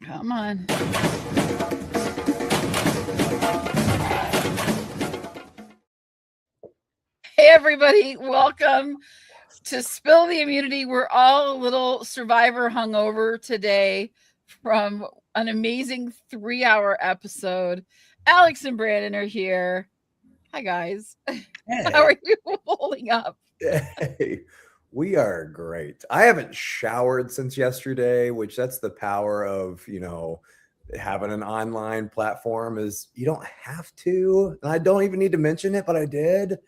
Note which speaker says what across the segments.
Speaker 1: Come on. Hey, everybody. Welcome to Spill the Immunity. We're all a little Survivor hungover today from an amazing 3-hour episode. Alex and Brandon are here. Hi, guys.
Speaker 2: Hey.
Speaker 1: How are you holding up?
Speaker 2: Hey, we are great. I haven't showered since yesterday, which that's the power of, having an online platform is you don't have to. And I don't even need to mention it, but I did.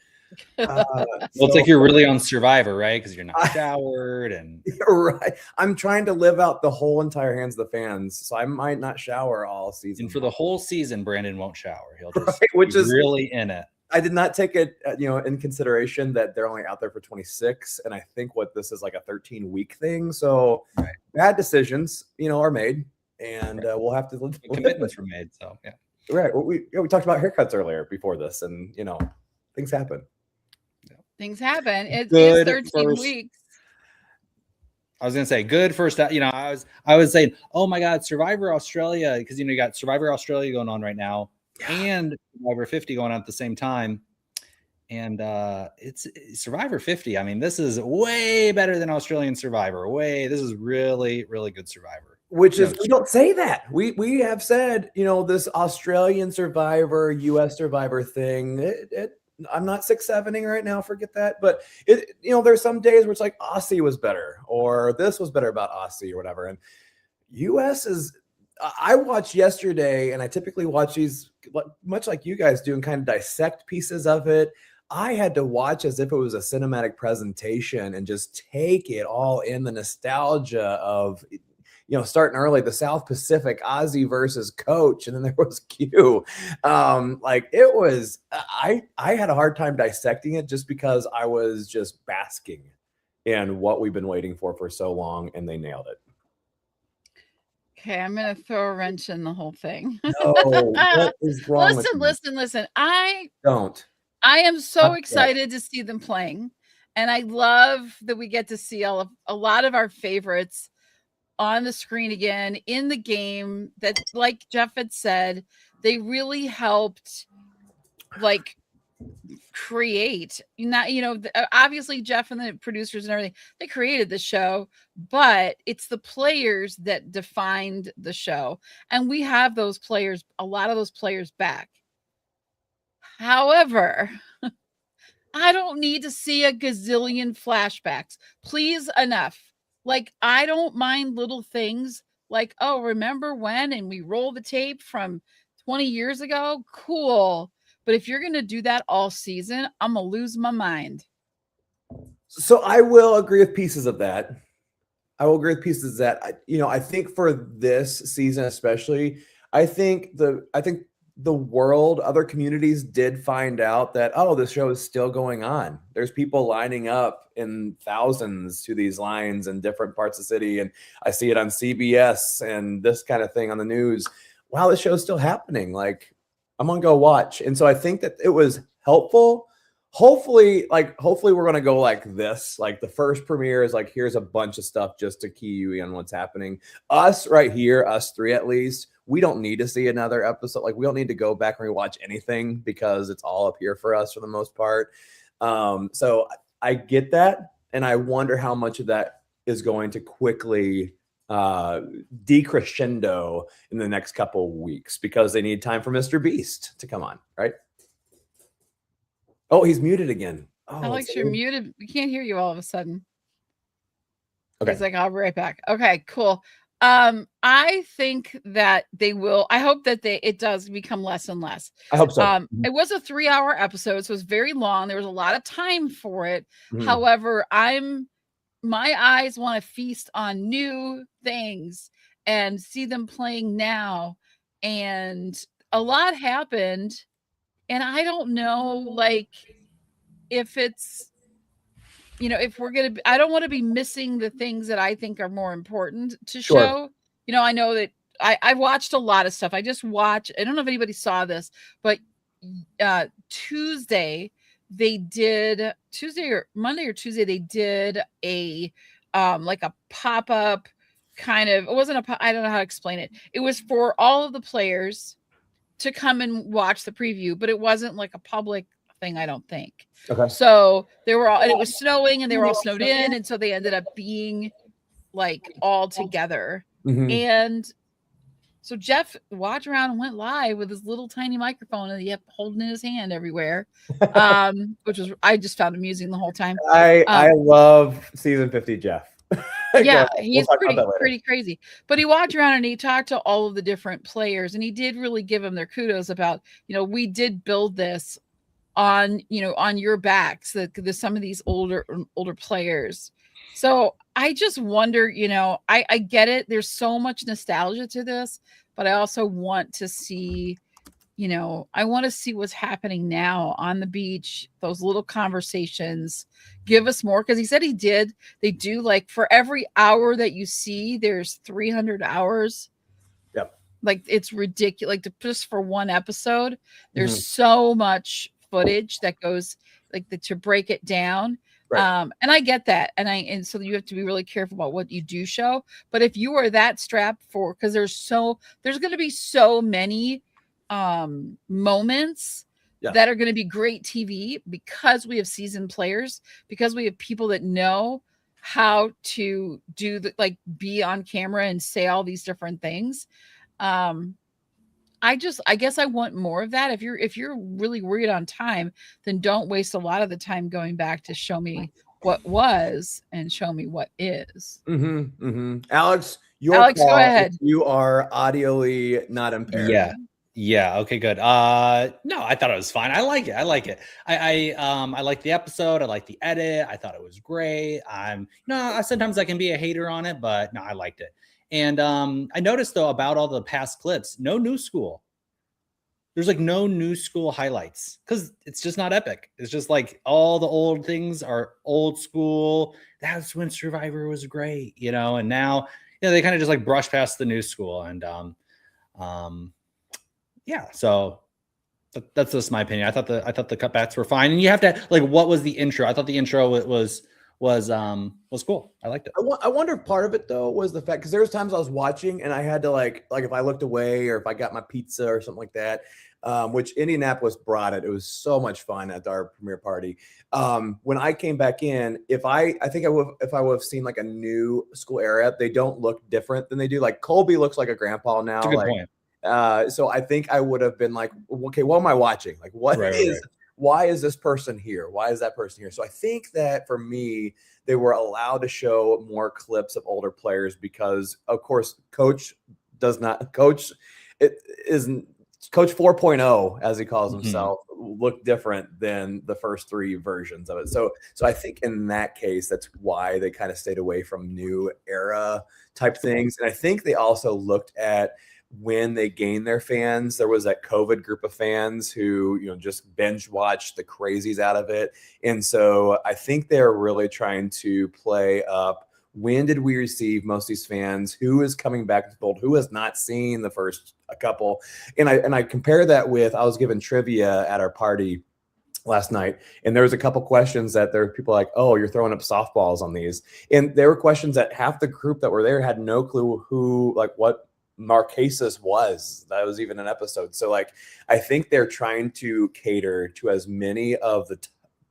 Speaker 3: Well, it's like you're really on Survivor, right? Because you're not showered and
Speaker 2: You're right. I'm trying to live out the whole entire Hands of the Fans, so I might not shower all season.
Speaker 3: And for the whole season, Brandon won't shower. He'll just
Speaker 2: which
Speaker 3: be
Speaker 2: is
Speaker 3: really in it.
Speaker 2: I did not take it, in consideration that they're only out there for 26, and I think what this is like a 13-week thing. So bad decisions, are made, and we'll have to live.
Speaker 3: Commitments were made, so yeah.
Speaker 2: Right. Well, we talked about haircuts earlier before this, and things happen.
Speaker 1: Things happen. It's
Speaker 3: Good
Speaker 1: 13 weeks.
Speaker 3: I was gonna say good first. I was saying, oh my God, Survivor Australia, because you got Survivor Australia going on right now, and Survivor 50 going on at the same time, and it's Survivor 50. I mean, this is way better than Australian Survivor. This is really, really good Survivor.
Speaker 2: Which is we don't say that. We have said this Australian Survivor, U.S. Survivor thing. I'm not 6-7ing right now. Forget that. But there's some days where it's like Aussie was better, or this was better about Aussie, or whatever. And U.S. is. I watched yesterday, and I typically watch these much like you guys do, and kind of dissect pieces of it. I had to watch as if it was a cinematic presentation and just take it all in, the nostalgia of. Starting early, the South Pacific, Ozzy versus Coach, and then there was Q. It was, I had a hard time dissecting it just because I was just basking in what we've been waiting for so long, and they nailed it.
Speaker 1: Okay, I'm going to throw a wrench in the whole thing.
Speaker 2: No, what is wrong with you?
Speaker 1: Listen. I am so
Speaker 2: Not
Speaker 1: excited to see them playing, and I love that we get to see a lot of our favorites on the screen again in the game. That, like Jeff had said, they really helped create, obviously Jeff and the producers and everything, they created the show, but it's the players that defined the show, and we have those players, a lot of those players back. However, I don't need to see a gazillion flashbacks. Please, enough. I don't mind little things like, oh, remember when, and we roll the tape from 20 years ago. Cool. But if you're going to do that all season, I'm going to lose my mind.
Speaker 2: So I will agree with pieces of that. I think for this season, especially, I think the world, other communities did find out that, this show is still going on. There's people lining up in thousands to these lines in different parts of the city. And I see it on CBS and this kind of thing on the news. Wow, this show is still happening. I'm going to go watch. And so I think that it was helpful. Hopefully we're going to go like this. The first premiere is here's a bunch of stuff just to key you in on what's happening. Us right here, us three at least, we don't need to see another episode. We don't need to go back and rewatch anything because it's all up here for us for the most part. So I get that. And I wonder how much of that is going to quickly decrescendo in the next couple of weeks because they need time for Mr. Beast to come on, right? Oh, he's muted again. Oh,
Speaker 1: Alex, you're muted. We can't hear you all of a sudden.
Speaker 2: Okay.
Speaker 1: He's I'll be right back. Okay, cool. I think that they will. I hope that it does become less and less.
Speaker 2: I hope so.
Speaker 1: It was a 3-hour episode, so it was very long. There was a lot of time for it.
Speaker 2: Mhm.
Speaker 1: However, my eyes want to feast on new things and see them playing now. And a lot happened, and I don't know, if it's, if we're going to, I don't want to be missing the things that I think are more important to show. I know that I watched a lot of stuff. I just watched, I don't know if anybody saw this, but Tuesday or Monday or Tuesday, they did a pop-up kind of, it wasn't I don't know how to explain it. It was for all of the players to come and watch the preview, but it wasn't like a public thing, I don't think.
Speaker 2: Okay.
Speaker 1: So they were all, and it was snowing and they were all snowed in. And so they ended up being like all together.
Speaker 2: Mhm.
Speaker 1: And so Jeff walked around and went live with his little tiny microphone and he kept holding in his hand everywhere. Which was, I just found amusing the whole time.
Speaker 2: I love season 50 Jeff.
Speaker 1: Yeah, he's pretty crazy. But he walked around and he talked to all of the different players, and he did really give them their kudos about, we did build this on, on your backs, the some of these older players. So I just wonder, I get it. There's so much nostalgia to this, but I also want to see, I want to see what's happening now on the beach, those little conversations. Give us more, because he said they do, like, for every hour that you see, there's 300 hours.
Speaker 2: Yep.
Speaker 1: Like, it's ridiculous. Like, just for one episode, there's so much footage that goes, like, to break it down. Right. And I get that. And so you have to be really careful about what you do show. But if you are that strapped for, because there's going to be so many moments that are going to be great TV, because we have seasoned players, because we have people that know how to do be on camera and say all these different things. I guess I want more of that. If you're really worried on time, then don't waste a lot of the time going back to show me what was and show me what is.
Speaker 2: Alex,
Speaker 1: go ahead.
Speaker 2: You are audially not impaired.
Speaker 3: Yeah. Okay, good. No, I thought it was fine. I like it. I like the episode. I like the edit. I thought it was great. Sometimes I can be a hater on it, but no, I liked it. And I noticed, though, about all the past clips, no new school. There's like no new school highlights, because it's just not epic. It's just like all the old things are old school. That's when Survivor was great, and now, they kind of just like brush past the new school. And so that's just my opinion. I thought the cutbacks were fine. And you have to, like, what was the intro? I thought the intro was cool. I liked it.
Speaker 2: I wonder if part of it, though, was the fact, because there was times I was watching and I had to like if I looked away or if I got my pizza or something like that, which Indianapolis brought it. It was so much fun at our premiere party. When I came back in, if I would have seen like a new school area, they don't look different than they do. Like Colby looks like a grandpa now.
Speaker 3: That's a good point.
Speaker 2: So I think I would have been like, okay, what am I watching? Like, why is this person here? Why is that person here? So I think that for me, they were allowed to show more clips of older players because, of course, Coach 4.0, as he calls himself, look different than the first three versions of it. So I think in that case, that's why they kind of stayed away from new era type things. And I think they also looked at when they gained their fans. There was that COVID group of fans who, just binge watched the crazies out of it. And so I think they're really trying to play up, when did we receive most of these fans? Who is coming back to the fold? Who has not seen the first couple? And I compare that with, I was given trivia at our party last night, and there was a couple questions that there were people like, oh, you're throwing up softballs on these. And there were questions that half the group that were there had no clue what Marquesas was. That was even an episode. So I think they're trying to cater to as many of the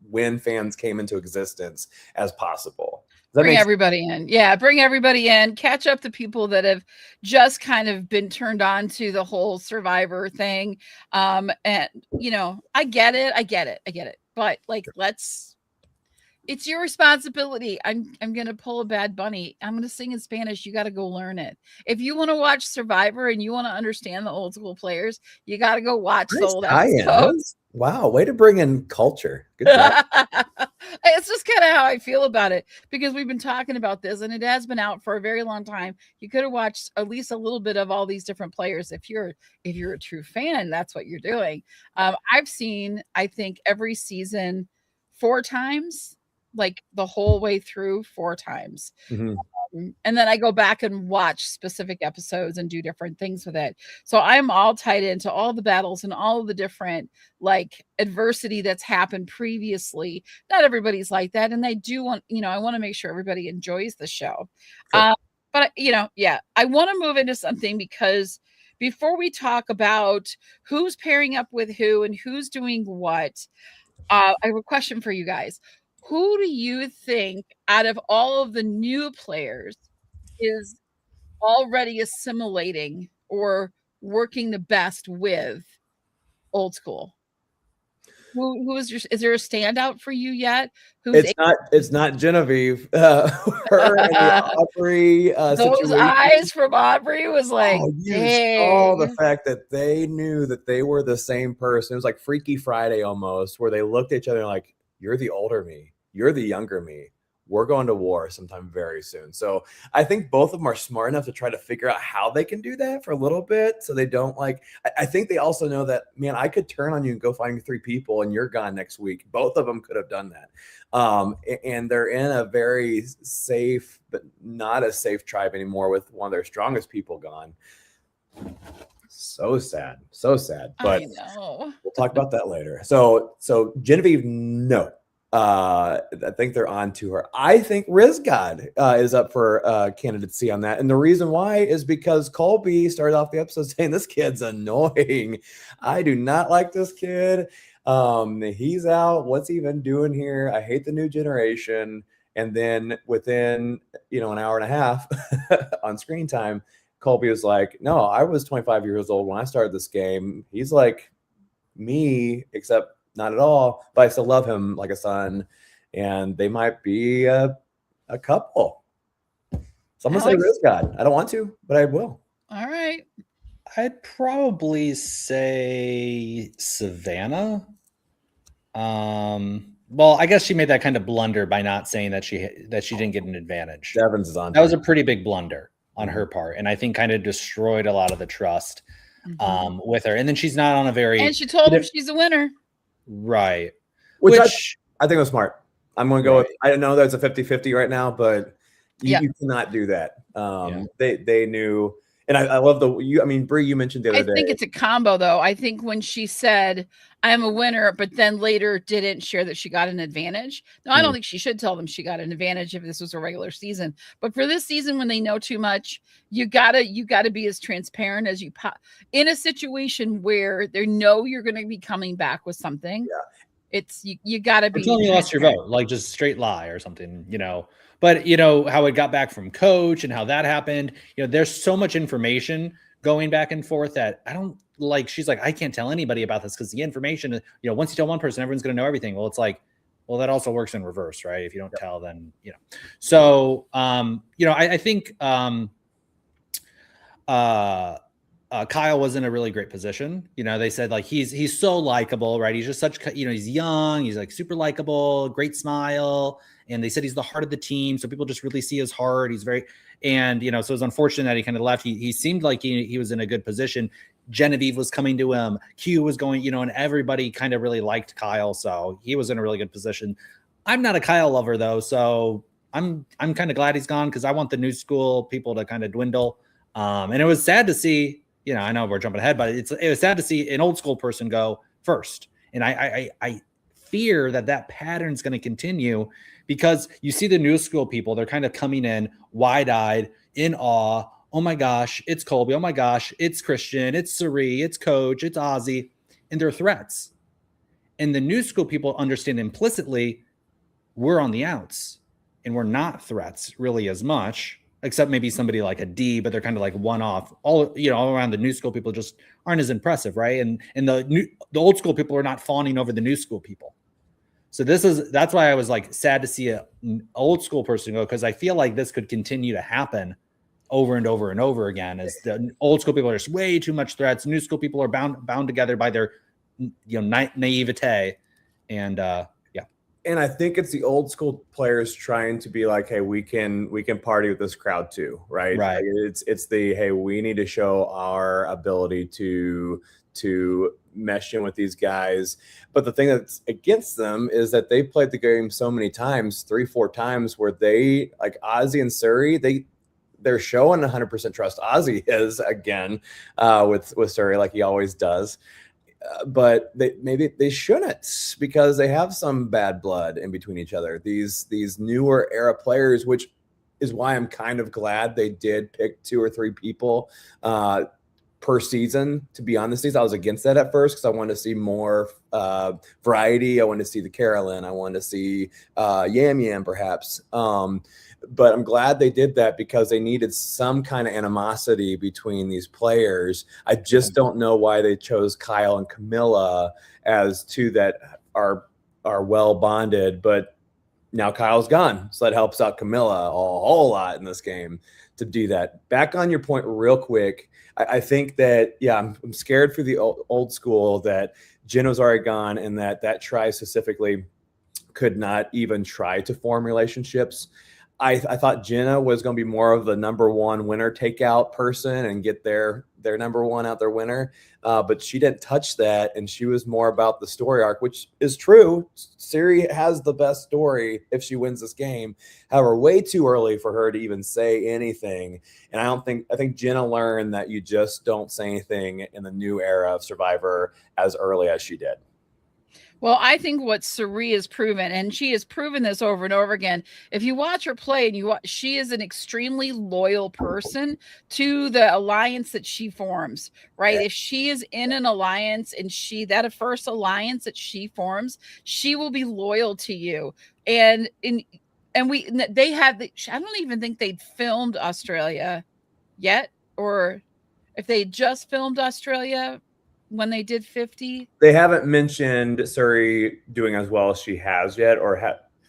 Speaker 2: when fans came into existence as possible.
Speaker 1: Bring everybody in. Yeah, bring everybody in. Catch up to people that have just kind of been turned on to the whole Survivor thing. And I get it. But it's your responsibility. I'm going to pull a Bad Bunny. I'm going to sing in Spanish. You got to go learn it. If you want to watch Survivor and you want to understand the old school players, you got to go watch the old episodes.
Speaker 2: Wow, way to bring in culture. Good job.
Speaker 1: It's just kind of how I feel about it, because we've been talking about this and it has been out for a very long time. You could have watched at least a little bit of all these different players. If you're a true fan, that's what you're doing. I've seen, I think, every season 4 times. Like the whole way through 4 times. And then I go back and watch specific episodes and do different things with it. So I'm all tied into all the battles and all of the different adversity that's happened previously. Not everybody's like that. And I do want, I want to make sure everybody enjoys the show. Sure. But, yeah, I want to move into something because before we talk about who's pairing up with who and who's doing what, I have a question for you guys. Who do you think out of all of the new players is already assimilating or working the best with old school? Who is there a standout for you yet? Who's
Speaker 2: It's not Genevieve. Her and the Aubrey
Speaker 1: those
Speaker 2: situation.
Speaker 1: eyes from Aubrey was like,
Speaker 2: Oh, you saw the
Speaker 1: dang.
Speaker 2: fact that they knew that they were the same person. It was like Freaky Friday almost, where they looked at each other like, "You're the older me. You're the younger me. We're going to war sometime very soon." So I think both of them are smart enough to try to figure out how they can do that for a little bit, so they don't like. I think they also know that, man, I could turn on you and go find 3 people, and you're gone next week. Both of them could have done that. And they're in a very safe, but not a safe tribe anymore with one of their strongest people gone. So sad. But
Speaker 1: I know.
Speaker 2: we'll talk about that later. So Genevieve, no. I think they're on to her. I think Riz God is up for candidacy on that. And the reason why is because Colby started off the episode saying this kid's annoying. I do not like this kid. He's out. What's he been doing here? I hate the new generation. And then within, an hour and a half on screen time, Colby was like, no, I was 25 years old when I started this game. He's like me, except not at all, but I still love him like a son, and they might be a couple. So I'm gonna say Riz God. I don't want to, but I will.
Speaker 1: All right.
Speaker 3: I'd probably say Savannah. Well, I guess she made that kind of blunder by not saying that she didn't get an advantage.
Speaker 2: Devins is on.
Speaker 3: That was a pretty big blunder on her part, and I think kind of destroyed a lot of the trust with her. And then she's not on a very.
Speaker 1: And she told him she's a winner.
Speaker 3: Right.
Speaker 2: Which I think was smart. I'm going to go with, I know there's a 50-50 right now, but you cannot do that. They knew. And I love Brie, you mentioned the other day.
Speaker 1: I think it's a combo, though. I think when she said, I'm a winner, but then later didn't share that she got an advantage. No, I don't think she should tell them she got an advantage if this was a regular season. But for this season, when they know too much, you gotta be as transparent as you in a situation where they know you're going to be coming back with something.
Speaker 2: Yeah.
Speaker 1: It's you gotta be.
Speaker 3: Until you lost your vote, like just straight lie or something, But how it got back from coach and how that happened. There's so much information going back and forth that I don't like. She's like, I can't tell anybody about this because the information, once you tell one person, everyone's going to know everything. Well, it's like, that also works in reverse, right? If you don't tell, then So, I think Kyle was in a really great position. They said like he's so likable, right? He's just such, he's young, he's like super likable, great smile. And they said he's the heart of the team. So people just really see his heart. He's very, and, so it's unfortunate that he kind of left. He seemed like he was in a good position. Genevieve was coming to him. Q was going, and everybody kind of really liked Kyle. So he was in a really good position. I'm not a Kyle lover though. So I'm kind of glad he's gone because I want the new school people to kind of dwindle. And it was sad to see, I know we're jumping ahead, but it was sad to see an old school person go first. And I fear that pattern is going to continue because you see the new school people, they're kind of coming in wide-eyed, in awe. Oh my gosh, it's Colby. Oh my gosh, it's Christian. It's Cirie. It's Coach. It's Ozzy. And they're threats. And the new school people understand implicitly we're on the outs and we're not threats really as much, except maybe somebody like a D, but they're kind of like one-off. All around the new school people just aren't as impressive, right? And the old school people are not fawning over the new school people. So that's why I was like sad to see an old school person go, because I feel like this could continue to happen over and over and over again as the old school people are just way too much threats. New school people are bound together by their naivete. And
Speaker 2: and I think it's the old school players trying to be like, hey, we can party with this crowd too, right?
Speaker 3: Right.
Speaker 2: Like it's the, hey, we need to show our ability to mesh in with these guys. But the thing that's against them is that they played the game so many times, 3-4 times, where they, like Ozzy and Cirie, they're showing 100% trust. Ozzy is again with Cirie, like he always does. But maybe they shouldn't, because they have some bad blood in between each other. These newer era players, which is why I'm kind of glad they did pick 2 or 3 people per season to be on the season. I was against that at first because I wanted to see more variety. I wanted to see the Carolyn. I wanted to see Yam Yam perhaps. But I'm glad they did that because they needed some kind of animosity between these players. I just don't know why they chose Kyle and Camilla as 2 that are well bonded, but now Kyle's gone. So that helps out Camilla a whole lot in this game to do that. Back on your point real quick, I think that, yeah, I'm scared for the old school that Jen was already gone and that try specifically could not even try to form relationships. I thought Jenna was going to be more of the number 1 winner takeout person and get their number 1 out their winner. But she didn't touch that. And she was more about the story arc, which is true. Cirie has the best story if she wins this game. However, way too early for her to even say anything. And I think Jenna learned that you just don't say anything in the new era of Survivor as early as she did.
Speaker 1: Well, I think what Cirie has proven, and she has proven this over and over again, if you watch her play and she is an extremely loyal person to the alliance that she forms, right? Yeah. If she is in an alliance and that first alliance that she forms, she will be loyal to you. I don't even think they'd filmed Australia yet, or if they just filmed Australia when they did 50.
Speaker 2: They haven't mentioned Cirie doing as well as she has yet,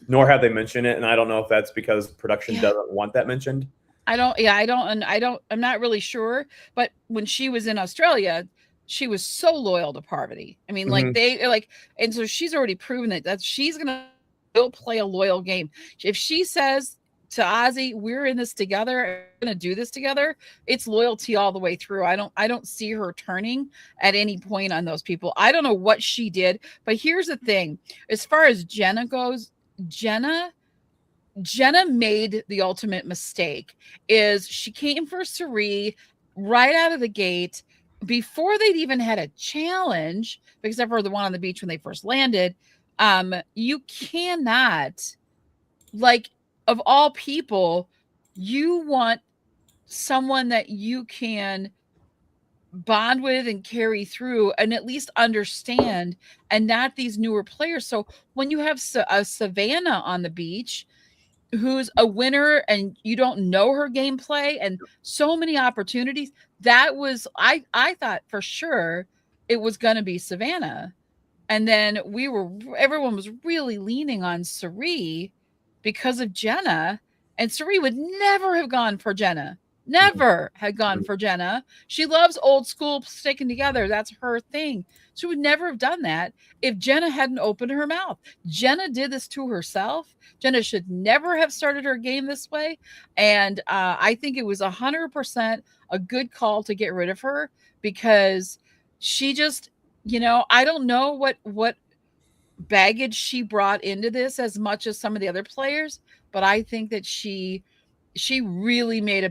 Speaker 2: nor have they mentioned it. And I don't know if that's because production doesn't want that mentioned.
Speaker 1: I'm not really sure. But when she was in Australia, she was so loyal to Parvati. I mean, and so she's already proven that she's going to play a loyal game. If she says to Ozzy, we're in this together, we're going to do this together, it's loyalty all the way through. I don't see her turning at any point on those people. I don't know what she did, but here's the thing. As far as Jenna goes, Jenna made the ultimate mistake. Is she came for Cirie right out of the gate before they'd even had a challenge, except for the one on the beach when they first landed. You cannot, of all people, you want someone that you can bond with and carry through and at least understand, and not these newer players. So when you have a Savannah on the beach who's a winner and you don't know her gameplay and so many opportunities, that was, I thought for sure it was going to be Savannah. And then everyone was really leaning on Cirie because of Jenna, and Cirie would never have gone for Jenna. Never had gone for Jenna. She loves old school sticking together. That's her thing. She would never have done that if Jenna hadn't opened her mouth. Jenna did this to herself. Jenna should never have started her game this way. And I think it was 100% a good call to get rid of her, because she just, I don't know what baggage she brought into this as much as some of the other players, but I think that she really made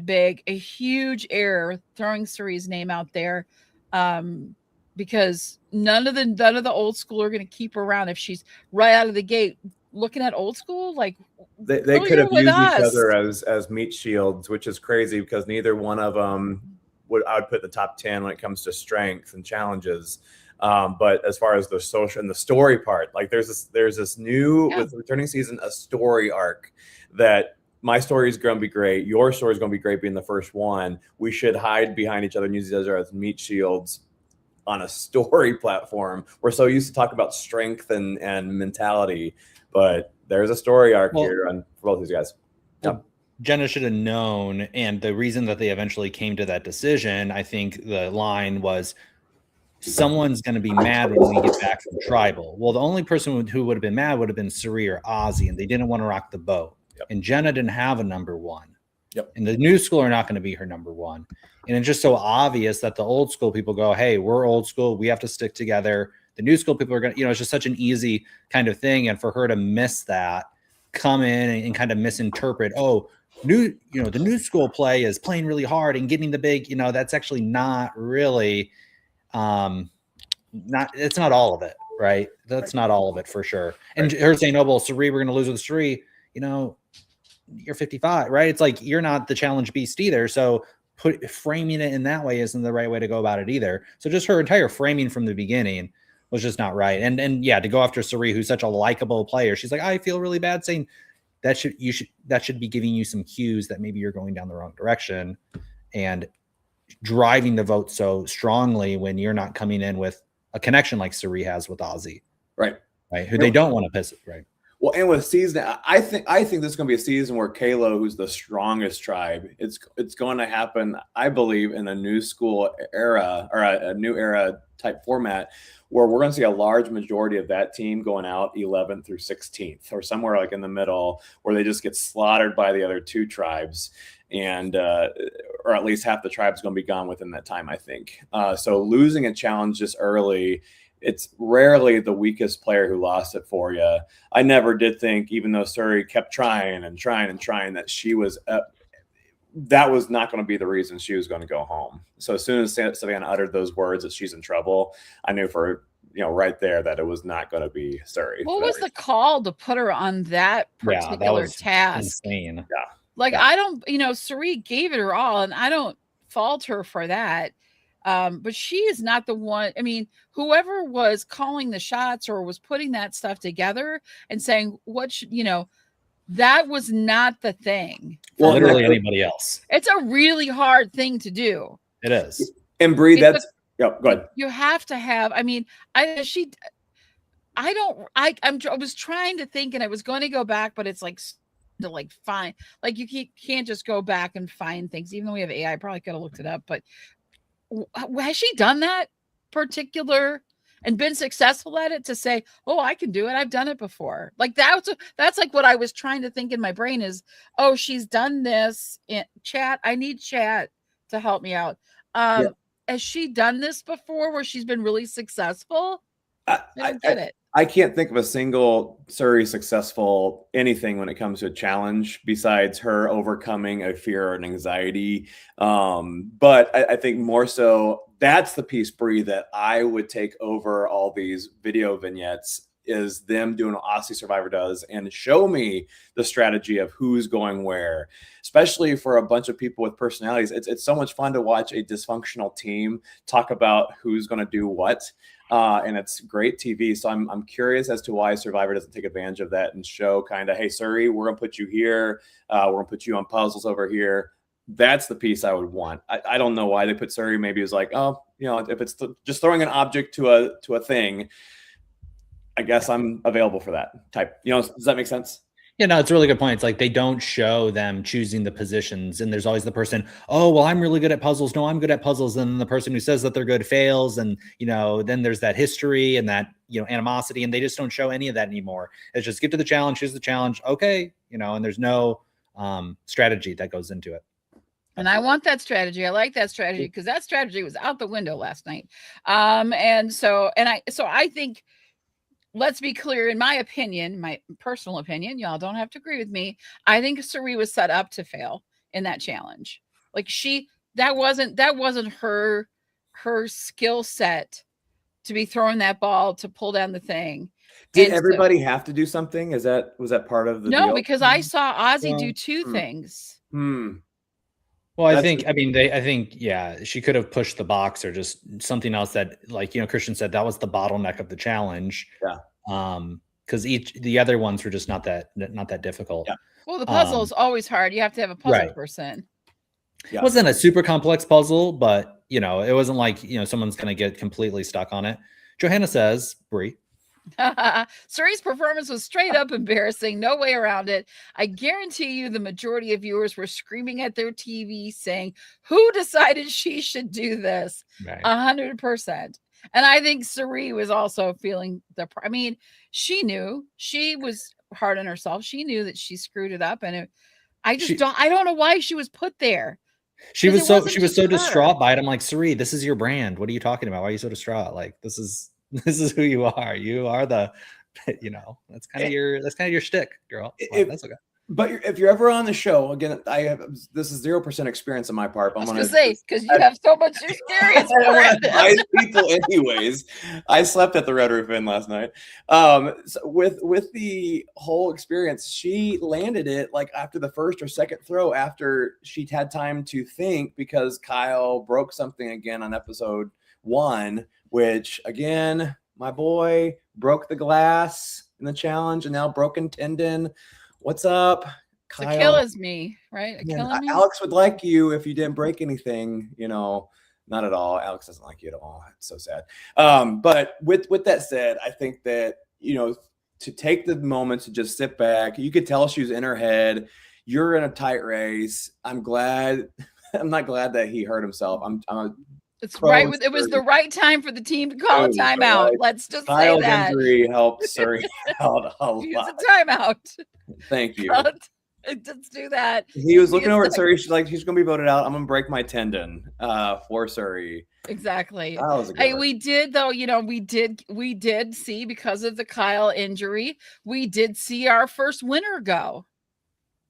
Speaker 1: a huge error throwing Cirie's name out there, because none of the old school are going to keep her around if she's right out of the gate looking at old school. Like,
Speaker 2: they could have used each other as meat shields, which is crazy because neither one of them I would put in the top 10 when it comes to strength and challenges. But as far as the social and the story part, like there's this new with the returning season, a story arc that my story is going to be great. Your story is going to be great being the first one. We should hide behind each other and use each other as meat shields on a story platform. We're so used to talk about strength and mentality, but there's a story arc here for both these guys.
Speaker 3: Yeah. Jenna should have known. And the reason that they eventually came to that decision, I think the line was, someone's going to be mad when we get back from tribal. Well, the only person who would have been mad would have been Cirie or Ozzy, and they didn't want to rock the boat. Yep. And Jenna didn't have a number 1.
Speaker 2: Yep. And
Speaker 3: the new school are not going to be her number 1. And it's just so obvious that the old school people go, hey, we're old school. We have to stick together. The new school people are going to, it's just such an easy kind of thing. And for her to miss that, come in and kind of misinterpret, the new school play is playing really hard and getting the big, that's actually not really, it's not all of it, right? That's not all of it for sure. And her saying, Cirie, we're going to lose with Cirie, you're 55, right? It's like you're not the challenge beast either. So framing it in that way isn't the right way to go about it either. So just her entire framing from the beginning was just not right. And yeah, to go after Cirie, who's such a likable player, she's like, I feel really bad saying that should be giving you some cues that maybe you're going down the wrong direction and driving the vote so strongly when you're not coming in with a connection like Cirie has with Ozzy.
Speaker 2: Right.
Speaker 3: Who they don't want to piss it, right?
Speaker 2: Well, and with season, I think this is going to be a season where Kalo, who's the strongest tribe, it's going to happen, I believe, in a new school era or a new era type format where we're going to see a large majority of that team going out 11th through 16th or somewhere like in the middle where they just get slaughtered by the other two tribes. And or at least half the tribe is going to be gone within that time, I think. So losing a challenge this early, it's rarely the weakest player who lost it for you. I never did think, even though Cirie kept trying, that she was that was not going to be the reason she was going to go home. So as soon as Savannah uttered those words that she's in trouble, I knew right there that it was not going to be Cirie.
Speaker 1: What was the call to put her on that particular task?
Speaker 3: Insane.
Speaker 2: Yeah.
Speaker 1: Like, I don't, Cirie gave it her all, and I don't fault her for that. But she is not the one. I mean, whoever was calling the shots or was putting that stuff together and saying, that was not the thing.
Speaker 3: Well, literally anybody else.
Speaker 1: It's a really hard thing to do.
Speaker 3: It is.
Speaker 2: And Bree, go ahead.
Speaker 1: You have to have, I was trying to think and I was going to go back, but it's like, to find, like, you can't just go back and find things, even though we have AI. I probably could have looked it up, but has she done that particular and been successful at it to say, oh, I can do it, I've done it before? Like, that's like what I was trying to think in my brain is, oh, she's done this in chat. I need chat to help me out. Has she done this before where she's been really successful? I don't get it.
Speaker 2: I can't think of a single Cirie successful anything when it comes to a challenge besides her overcoming a fear or an anxiety. But I think more so that's the piece, Bree, that I would take over all these video vignettes is them doing what Aussie Survivor does and show me the strategy of who's going where, especially for a bunch of people with personalities. It's so much fun to watch a dysfunctional team talk about who's going to do what. And it's great TV. So I'm curious as to why Survivor doesn't take advantage of that and show kind of, hey, Cirie, we're going to put you here. We're going to put you on puzzles over here. That's the piece I would want. I don't know why they put Cirie. Maybe it was like, oh, if it's just throwing an object to a thing, I guess I'm available for that type. Does that make sense?
Speaker 3: Yeah, no, it's a really good point. It's like they don't show them choosing the positions, and there's always the person, oh, well, I'm really good at puzzles. No, I'm good at puzzles. And the person who says that they're good fails. And, then there's that history and that, animosity, and they just don't show any of that anymore. It's just get to the challenge. Here's the challenge. Okay. And there's no strategy that goes into it.
Speaker 1: And I want that strategy. I like that strategy because that strategy was out the window last night. So I think, let's be clear, in my opinion, my personal opinion, y'all don't have to agree with me. I think Cirie was set up to fail in that challenge. Like that wasn't her skill set to be throwing that ball to pull down the thing.
Speaker 2: Did everybody have to do something? Was that part of the deal?
Speaker 1: No, because I saw Ozzy do two things.
Speaker 3: Well, I think, she could have pushed the box or just something else that, like, Christian said, that was the bottleneck of the challenge.
Speaker 2: Yeah.
Speaker 3: Because the other ones were just not that difficult.
Speaker 1: Yeah. Well, the puzzle is always hard. You have to have a puzzle person.
Speaker 3: Yeah. It wasn't a super complex puzzle, but it wasn't like someone's going to get completely stuck on it. Johanna says, Bree.
Speaker 1: Cirie's performance was straight up embarrassing. No way around it. I guarantee you the majority of viewers were screaming at their TV saying, who decided she should do this? 100%. And I think Cirie was also feeling she knew she was hard on herself. She knew that she screwed it up. And I don't know why she was put there.
Speaker 3: She was so distraught by it. I'm like, Cirie, this is your brand. What are you talking about? Why are you so distraught? Like, this is who you are. You are the, that's kind of your shtick, girl. That's okay.
Speaker 2: But if you're ever on the show, again, this is 0% experience on my part. But
Speaker 1: I
Speaker 2: I'm
Speaker 1: was
Speaker 2: gonna
Speaker 1: gonna say, because you have so much experience.
Speaker 2: I don't want to advise people anyways. I slept at the Red Roof Inn last night. So with the whole experience, she landed it like after the first or second throw, after she'd had time to think, because Kyle broke something again on episode 1, which again, my boy broke the glass in the challenge and now broken tendon. What's up, Kyle?
Speaker 1: Achilles me, right? Achilles me?
Speaker 2: Alex would like you if you didn't break anything, not at all. Alex doesn't like you at all. It's so sad. But with that said, I think that, to take the moment to just sit back, you could tell she was in her head. You're in a tight race. I'm not glad that he hurt himself.
Speaker 1: It's right. It was the right time for the team to call a timeout.
Speaker 2: Right.
Speaker 1: Let's just
Speaker 2: Kyle's
Speaker 1: say that.
Speaker 2: injury helped Cirie out a lot.
Speaker 1: Use a timeout.
Speaker 2: Thank you.
Speaker 1: Let's do that.
Speaker 2: He was looking over at Cirie. She's like, she's going to be voted out. I'm going to break my tendon for Cirie.
Speaker 1: Exactly.
Speaker 2: That was a good one.
Speaker 1: We did, though, we did see, because of the Kyle injury, we did see our first winner go.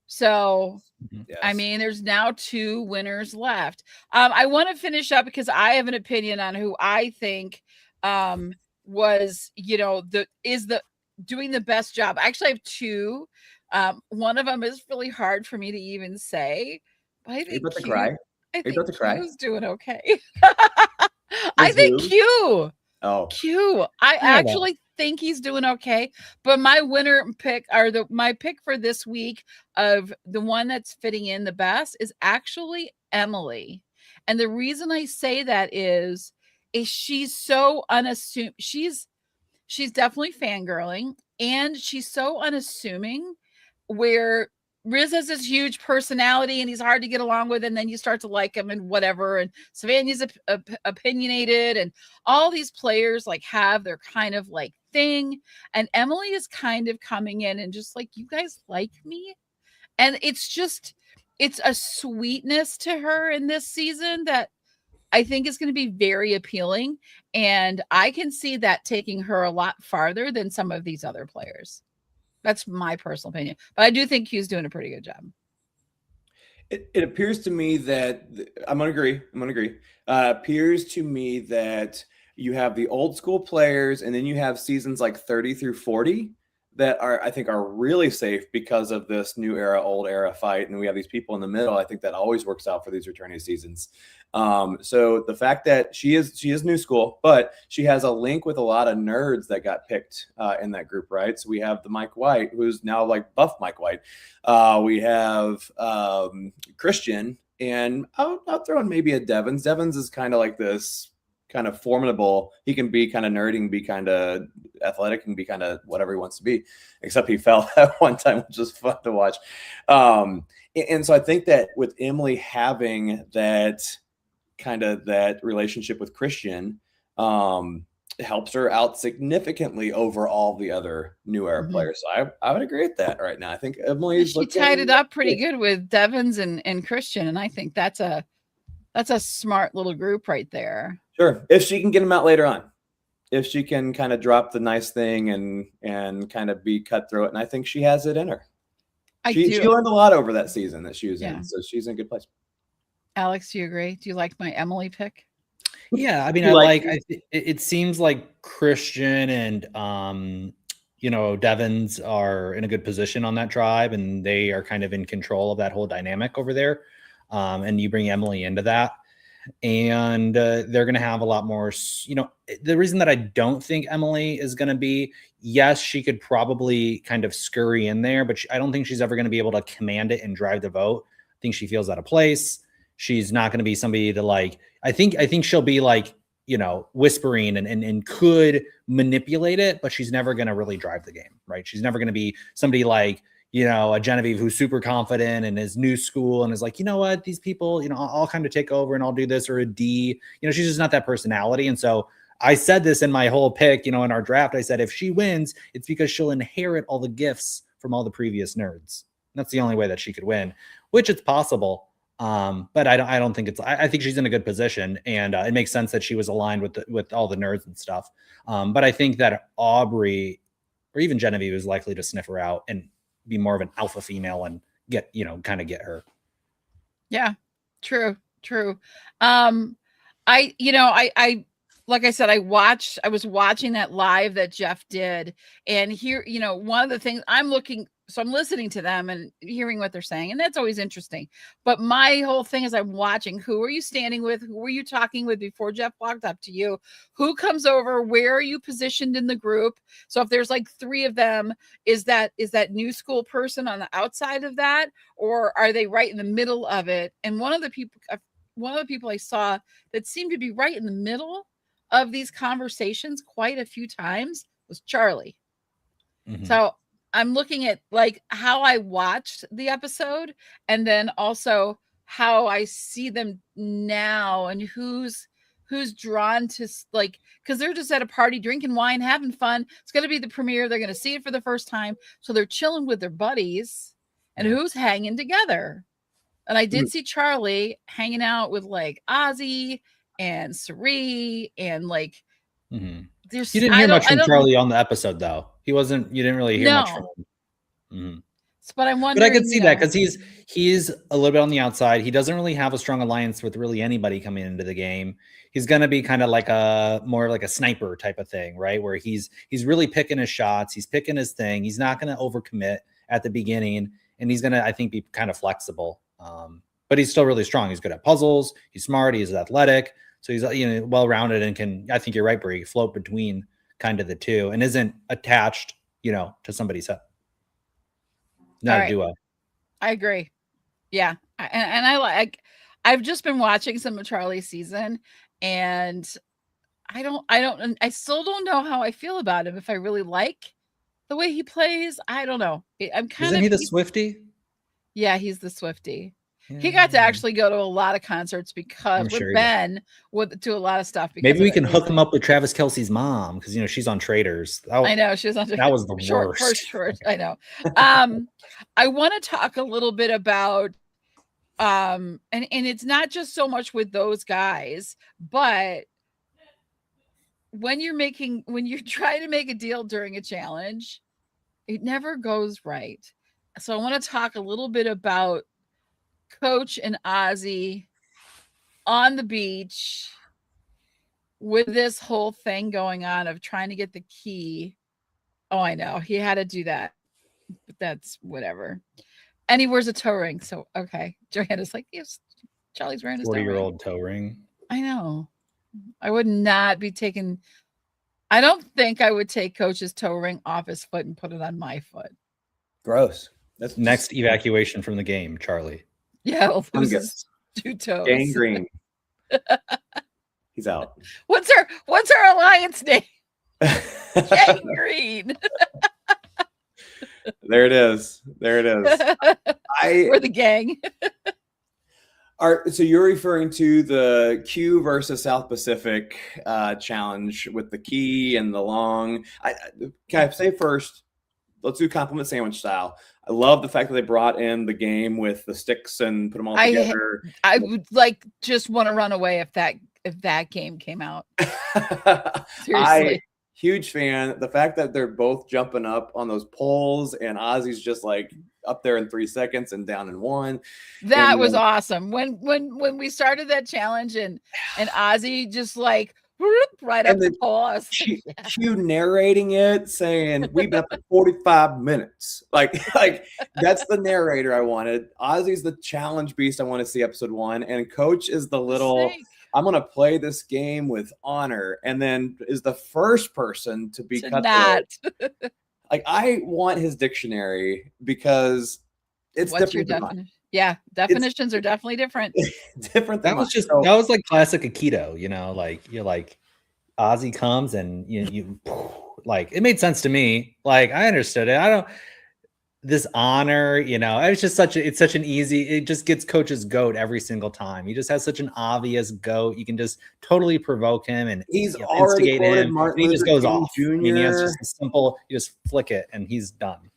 Speaker 1: So,
Speaker 2: yes.
Speaker 1: I mean, there's now 2 winners left. I want to finish up because I have an opinion on who I think was, doing the best job. I actually have 2. One of them is really hard for me to even say. But I think Q's doing okay. I think Q.
Speaker 2: Oh,
Speaker 1: Q. I actually think he's doing okay. But my winner pick, or my pick for this week, of the one that's fitting in the best, is actually Emily. And the reason I say that is she's so unassuming. She's definitely fangirling, and she's so unassuming, where Riz has this huge personality and he's hard to get along with, and then you start to like him and whatever. And Savannah's opinionated, and all these players like have their kind of like thing. And Emily is kind of coming in and just like, you guys like me? And it's a sweetness to her in this season that I think is going to be very appealing. And I can see that taking her a lot farther than some of these other players. That's my personal opinion. But I do think Q's doing a pretty good job.
Speaker 2: It appears to me that I'm going to agree. Appears to me that you have the old school players, and then you have seasons like 30 through 40 that I think are really safe because of this new era, old era fight. And we have these people in the middle. I think that always works out for these returning seasons. So the fact that she is new school, but she has a link with a lot of nerds that got picked in that group, right? So we have the Mike White, who's now like buff Mike White. We have Christian, and I'll throw in maybe a Devins. Devins is kind of like this kind of formidable. He can be kind of nerdy and be kind of athletic and be kind of whatever he wants to be, except he fell at one time, which was fun to watch. And so I think that with Emily having that kind of that relationship with Christian helps her out significantly over all the other new era players. So I would agree with that right now. I think Emily's
Speaker 1: she tied it up pretty good with Devins and Christian, and I think that's a smart little group right there.
Speaker 2: Sure. If she can get him out later on, if she can kind of drop the nice thing and kind of be cutthroat, and I think she has it in her. She learned a lot over that season that she was in, so she's in a good place.
Speaker 1: Alex, do you agree? Do you like my Emily pick?
Speaker 3: Yeah, I mean, it seems like Christian and Devins are in a good position on that tribe, and they are kind of in control of that whole dynamic over there. And you bring Emily into that, and they're going to have a lot more, the reason that I don't think Emily is going to be, yes, she could probably kind of scurry in there, but I don't think she's ever going to be able to command it and drive the vote. I think she feels out of place. She's not going to be somebody to like, I think she'll be like, whispering and could manipulate it, but she's never going to really drive the game, right? She's never going to be somebody like, a Genevieve who's super confident and is new school and is like, you know what, these people, I'll kind of take over and I'll do this, or a D, she's just not that personality. And so I said this in my whole pick, in our draft, I said, if she wins, it's because she'll inherit all the gifts from all the previous nerds. And that's the only way that she could win, which it's possible. But I don't think I think she's in a good position, and it makes sense that she was aligned with all the nerds and stuff. But I think that Aubrey or even Genevieve is likely to sniff her out. And be more of an alpha female and get, kind of get her.
Speaker 1: Yeah, true. I like I said, I was watching that live that Jeff did, and here, one of the things I'm listening to them and hearing what they're saying, and that's always interesting. But my whole thing is I'm watching, who are you standing with? Who were you talking with before Jeff walked up to you? Who comes over? Where are you positioned in the group? So if there's like 3 of them, is that new school person on the outside of that, or are they right in the middle of it? And one of the people I saw that seemed to be right in the middle of these conversations quite a few times was Charlie. Mm-hmm. So I'm looking at like how I watched the episode, and then also how I see them now, and who's drawn to, like, because they're just at a party drinking wine, having fun. It's going to be the premiere. They're going to see it for the first time. So they're chilling with their buddies, and who's hanging together. And I did see Charlie hanging out with like Ozzy and Cirie, and like,
Speaker 3: you didn't hear much from Charlie on the episode, though. You didn't really hear much from him. Mm-hmm.
Speaker 1: But I'm wondering.
Speaker 3: But I can see that because he's a little bit on the outside. He doesn't really have a strong alliance with really anybody coming into the game. He's going to be kind of like more like a sniper type of thing, right? Where he's really picking his shots. He's picking his thing. He's not going to overcommit at the beginning, and he's going to, I think, be kind of flexible. But he's still really strong. He's good at puzzles. He's smart. He's athletic. So he's well-rounded and can, I think you're right, Brie, float between kind of the two and isn't attached, to somebody's head. Not a duo. I
Speaker 1: agree. Yeah. And I've just been watching some of Charlie's season, and I still don't know how I feel about him. If I really like the way he plays, I don't know.
Speaker 3: Isn't he the Swiftie?
Speaker 1: Yeah, he's the Swiftie. Yeah. He got to actually go to a lot of concerts because to a lot of stuff.
Speaker 3: Maybe we can hook him up with Travis Kelce's mom, because she's on Traders.
Speaker 1: I know she's on.
Speaker 3: That was the worst.
Speaker 1: Short. I know. I want to talk a little bit about, and it's not just so much with those guys, but when you're trying to make a deal during a challenge, it never goes right. So I want to talk a little bit about Coach and Ozzy on the beach with this whole thing going on of trying to get the key. Oh, I know. He had to do that, but that's whatever. And he wears a toe ring. So, okay. Joanna's like, yes, Charlie's wearing his
Speaker 3: 40-year-old toe ring.
Speaker 1: I know. I would not be taking, I don't think I would take Coach's toe ring off his foot and put it on my foot.
Speaker 2: Gross.
Speaker 3: That's next evacuation from the game, Charlie.
Speaker 1: Yeah, well, loses 2 toes.
Speaker 2: Gangrene. He's out.
Speaker 1: What's our alliance name? Gangrene.
Speaker 2: There it is.
Speaker 1: We're the gang.
Speaker 2: So you're referring to the Q versus South Pacific challenge with the key and the long. Can I say first? Let's do compliment sandwich style. I love the fact that they brought in the game with the sticks and put them all together.
Speaker 1: I would just want to run away if that game came out. Seriously.
Speaker 2: Huge fan. The fact that they're both jumping up on those poles and Ozzy's just like up there in 3 seconds and down in 1.
Speaker 1: That was awesome. When we started that challenge and Ozzy just like right up the pole.
Speaker 2: Q narrating it, saying we've been up for 45 minutes. Like that's the narrator I wanted. Ozzy's the challenge beast I want to see episode 1, and Coach is the little Snake. I'm going to play this game with honor, and then is the first person to be cut. Like, I want his dictionary because it's
Speaker 1: What's your definition? Yeah, definitions are definitely different.
Speaker 2: Different.
Speaker 3: That was like classic Aikido, like you're like Ozzy comes and you like it made sense to me. Like I understood it. This honor, it's just such an easy, it just gets Coach's goat every single time. He just has such an obvious goat. You can just totally provoke him and
Speaker 2: he's already quoted Martin
Speaker 3: Luther King. He just goes off.
Speaker 2: Jr.
Speaker 3: I mean, he has just a simple, you just flick it and he's done.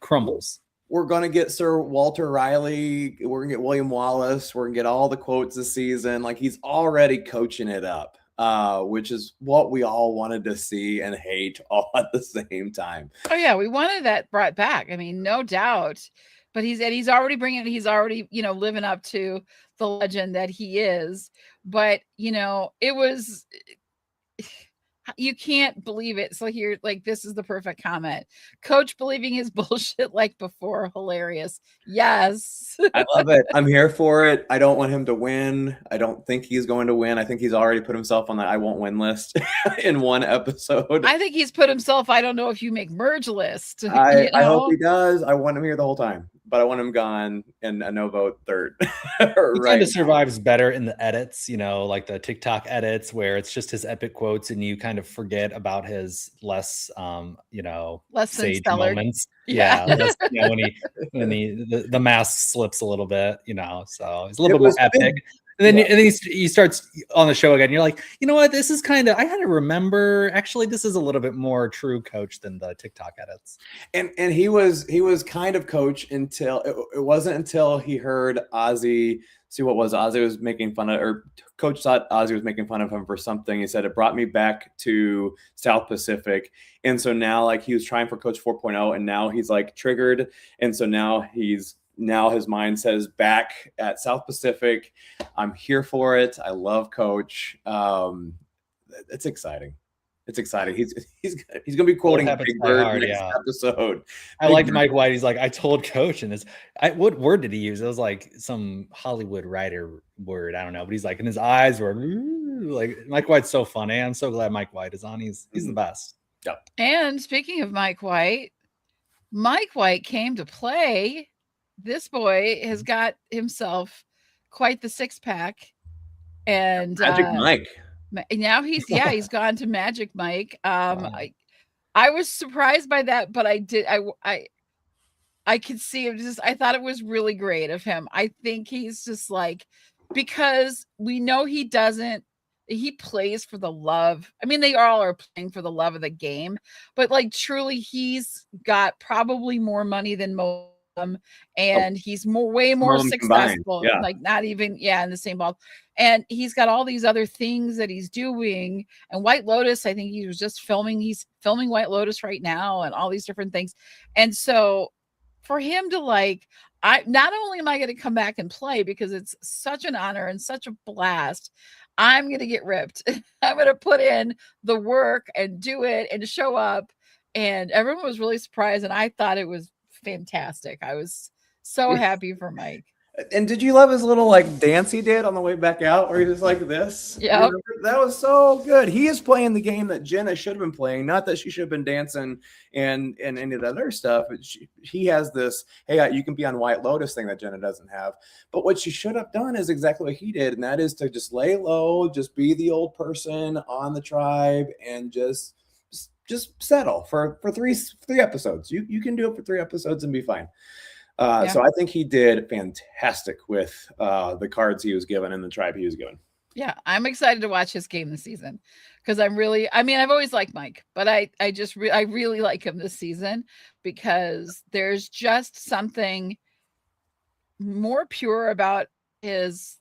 Speaker 3: Crumbles.
Speaker 2: We're going to get Sir Walter Riley. We're going to get William Wallace. We're going to get all the quotes this season. Like he's already coaching it up. which is what we all wanted to see and hate all at the same time.
Speaker 1: Oh yeah, we wanted that brought back. I mean, no doubt. But he's already living up to the legend that he is. But it was, you can't believe it. So here, like, this is the perfect comment. Coach believing his bullshit like before. Hilarious. Yes.
Speaker 2: I love it. I'm here for it. I don't want him to win. I don't think he's going to win. I think he's already put himself on the I won't win list in one episode.
Speaker 1: I think he's put himself, I don't know if you make merge list.
Speaker 2: I hope he does. I want him here the whole time, but I want him gone in a no vote third.
Speaker 3: He kind of survives better in the edits, like the TikTok edits where it's just his epic quotes and you kind of forget about his less sage moments. Yeah. When the mask slips a little bit, so he's a little bit more epic. And then he starts on the show again. You're like, you know what? This is I had to remember. Actually, this is a little bit more true Coach than the TikTok edits.
Speaker 2: And he was kind of Coach until it wasn't until he heard Ozzy. See what was Ozzy was making fun of, or Coach thought Ozzy was making fun of him for something. He said it brought me back to South Pacific, and so now like he was trying for Coach 4.0, and now he's like triggered, and so now his mind says back at South Pacific. I'm here for it. I love Coach. It's exciting. It's exciting. He's going to be quoting Big Bird next episode.
Speaker 3: I liked Mike White. He's like, I told Coach, and what word did he use? It was like some Hollywood writer word. I don't know, but he's like, and his eyes were like, Mike White's so funny. I'm so glad Mike White is on. He's the best.
Speaker 2: Yeah.
Speaker 1: And speaking of Mike White came to play. This boy has got himself quite the six pack, and
Speaker 2: Magic Mike.
Speaker 1: Now he's gone to Magic Mike.
Speaker 3: Wow.
Speaker 1: I was surprised by that, but I could see it. I thought it was really great of him. I think he's just like, because we know he plays for the love. I mean, they all are playing for the love of the game, but like truly he's got probably more money than most of them, and he's way more successful. Like not even in the same ball. And he's got all these other things that he's doing. And White Lotus, I think he was just filming. He's filming White Lotus right now and all these different things. And so for him to not only am I going to come back and play because it's such an honor and such a blast, I'm going to get ripped. I'm going to put in the work and do it and show up. And everyone was really surprised. And I thought it was fantastic. I was so happy for Mike.
Speaker 2: And did you love his little dance he did on the way back out where he was like this?
Speaker 1: Yeah.
Speaker 2: That was so good. He is playing the game that Jenna should have been playing. Not that she should have been dancing and any of the other stuff. He has this, hey, you can be on White Lotus thing that Jenna doesn't have. But what she should have done is exactly what he did. And that is to just lay low, just be the old person on the tribe and just settle for three episodes. You can do it for 3 episodes and be fine. So I think he did fantastic with the cards he was given and the tribe he was given.
Speaker 1: Yeah, I'm excited to watch his game this season because I've always liked Mike, but I really like him this season because there's just something more pure about his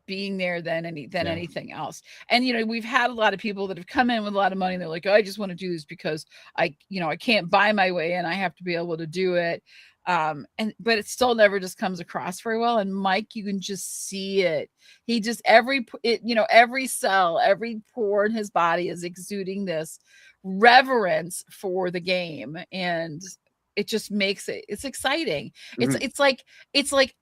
Speaker 1: being there than anything else. And we've had a lot of people that have come in with a lot of money and they're like, oh, I just want to do this because I can't buy my way and I have to be able to do it. But it still never just comes across very well. And Mike, you can just see it. He just every cell, every pore in his body is exuding this reverence for the game, and it just makes it's exciting.
Speaker 2: Mm-hmm.
Speaker 1: It's like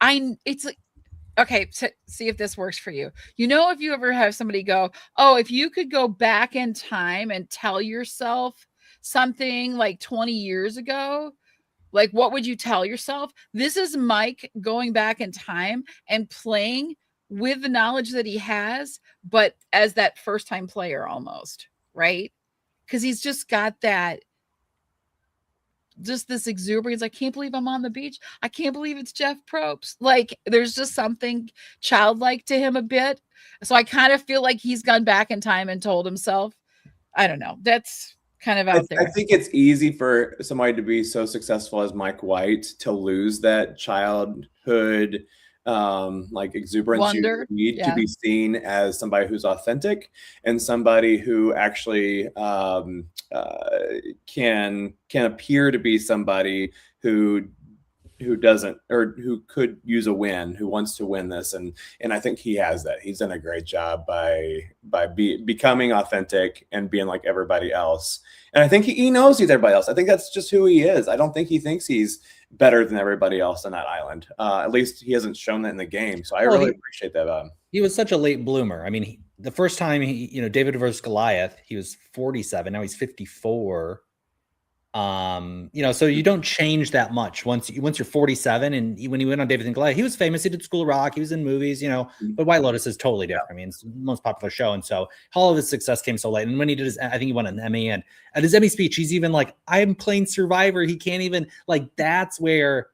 Speaker 1: okay, see if this works for you. If you ever have somebody go, oh, if you could go back in time and tell yourself something like 20 years ago, like, what would you tell yourself? This is Mike going back in time and playing with the knowledge that he has, but as that first-time player almost, right? Because he's just got this exuberance. I can't believe I'm on the beach. I can't believe it's Jeff Probst. Like, there's just something childlike to him a bit. So I kind of feel like he's gone back in time and told himself, I don't know. That's kind of out there.
Speaker 2: I think it's easy for somebody to be so successful as Mike White to lose that childhood like exuberance,
Speaker 1: Wonder,
Speaker 2: you need to
Speaker 1: yeah.
Speaker 2: be seen as somebody who's authentic and somebody who actually can appear to be somebody who doesn't, or who could use a win, who wants to win this, and I think he has that. He's done a great job by becoming authentic and being like everybody else. And I think he knows he's everybody else. I think that's just who he is. I don't think he thinks he's better than everybody else on that island. At least he hasn't shown that in the game. So I really appreciate that about him.
Speaker 3: He was such a late bloomer. I mean, the first time David versus Goliath, he was 47. Now he's 54. So you don't change that much once you're 47. And when he went on David and Goliath, he was famous. He did School of Rock. He was in movies, but White Lotus is totally different. I mean, it's the most popular show. And so all of his success came so late. And when he did I think he won an Emmy, and at his Emmy speech, he's even like, I'm playing Survivor. He can't even, like, that's where,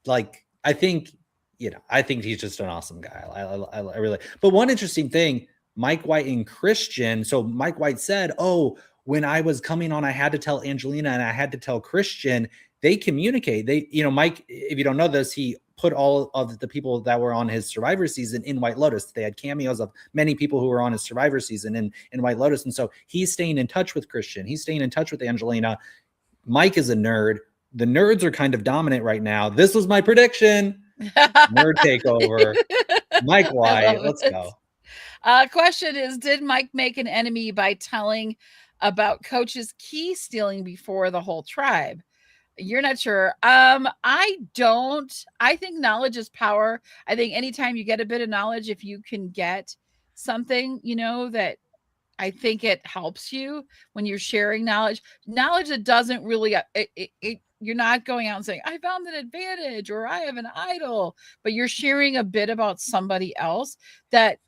Speaker 3: like, I think he's just an awesome guy. I really, but one interesting thing, Mike White and Christian. So Mike White said, when I was coming on, I had to tell Angelina and I had to tell Christian. They communicate. Mike, if you don't know this, he put all of the people that were on his Survivor season in White Lotus. They had cameos of many people who were on his Survivor season in White Lotus. And so he's staying in touch with Christian. He's staying in touch with Angelina. Mike is a nerd. The nerds are kind of dominant right now. This was my prediction. Nerd takeover. Mike White, let's go.
Speaker 1: Question is, did Mike make an enemy by telling about Coach's key stealing before the whole tribe? You're not sure. I don't. I think knowledge is power. I think anytime you get a bit of knowledge, if you can get something, that I think it helps you when you're sharing knowledge that doesn't really, you're not going out and saying, I found an advantage or I have an idol, but you're sharing a bit about somebody else that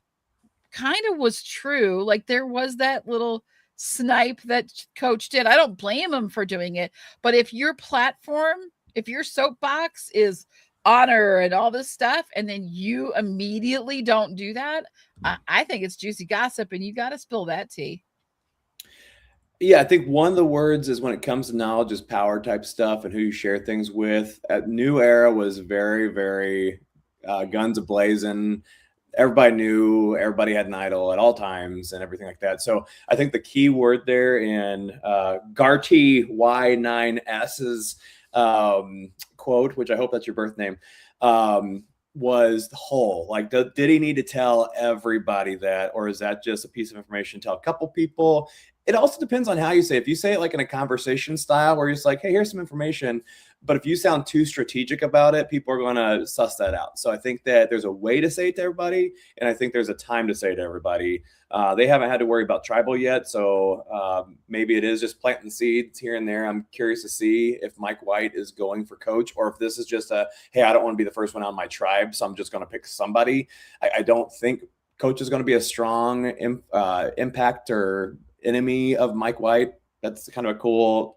Speaker 1: kind of was true. Like there was that little snipe that Coach did. I don't blame him for doing it, but if your platform, if your soapbox is honor and all this stuff, and then you immediately don't do that, I think it's juicy gossip, and you got to spill that tea.
Speaker 2: Yeah, I think one of the words is, when it comes to knowledge, is power type stuff and who you share things with. At New Era was very, very guns a-blazing. Everybody knew, everybody had an idol at all times and everything like that. So I think the key word there in Garty Y9S's quote, which I hope that's your birth name, was the whole. Like, did he need to tell everybody that, or is that just a piece of information to tell a couple people? It also depends on how you say it. If you say it like in a conversation style where you're just like, hey, here's some information, but if you sound too strategic about it, people are going to suss that out. So I think that there's a way to say it to everybody, and I think there's a time to say it to everybody. They haven't had to worry about tribal yet, so maybe it is just planting seeds here and there. I'm curious to see if Mike White is going for Coach, or if this is just hey, I don't want to be the first one on my tribe, so I'm just going to pick somebody. I don't think Coach is going to be a strong impact or enemy of Mike White. That's kind of a cool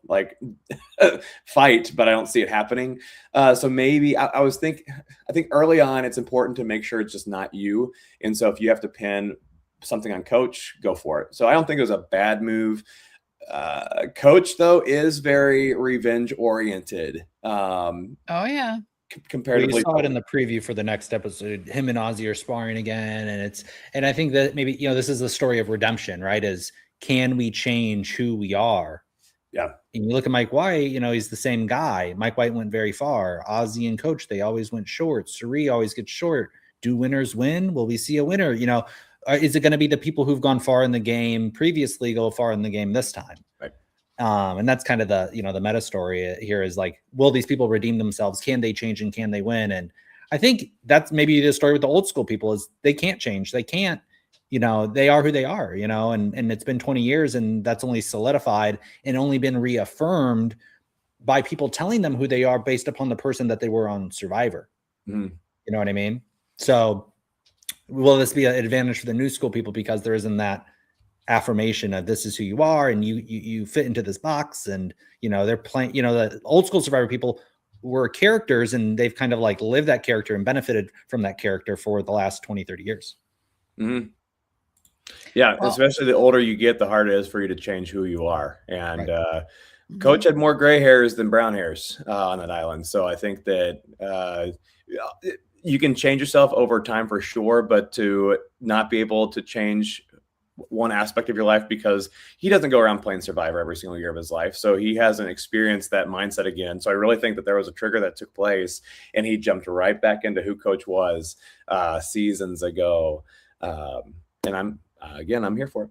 Speaker 2: fight, but I don't see it happening. So maybe I think early on it's important to make sure it's just not you. And so if you have to pin something on Coach, go for it. So I don't think it was a bad move. Coach, though, is very revenge oriented.
Speaker 1: Oh yeah.
Speaker 3: Comparatively, we saw it in the preview for the next episode. Him and Ozzy are sparring again, and I think that maybe this is the story of redemption, right? Can we change who we are?
Speaker 2: Yeah.
Speaker 3: And you look at Mike White, he's the same guy. Mike White went very far. Ozzy and Coach, they always went short. Cirie always gets short. Do winners win? Will we see a winner? Is it going to be the people who've gone far in the game previously go far in the game this time?
Speaker 2: Right.
Speaker 3: And that's kind of the, the meta story here is like, will these people redeem themselves? Can they change and can they win? And I think that's maybe the story with the old school people is they can't change. They can't. They are who they are, and it's been 20 years and that's only solidified and only been reaffirmed by people telling them who they are based upon the person that they were on Survivor.
Speaker 2: Mm.
Speaker 3: You know what I mean? So will this be an advantage for the new school people because there isn't that affirmation of this is who you are and you fit into this box, and they're playing, the old school Survivor people were characters and they've kind of like lived that character and benefited from that character for the last 20, 30 years.
Speaker 2: Mm-hmm. Yeah, especially the older you get, the harder it is for you to change who you are. And Coach had more gray hairs than brown hairs on that island. So I think that you can change yourself over time for sure, but to not be able to change one aspect of your life, because he doesn't go around playing Survivor every single year of his life. So he hasn't experienced that mindset again. So I really think that there was a trigger that took place, and he jumped right back into who Coach was seasons ago. And I'm here for it.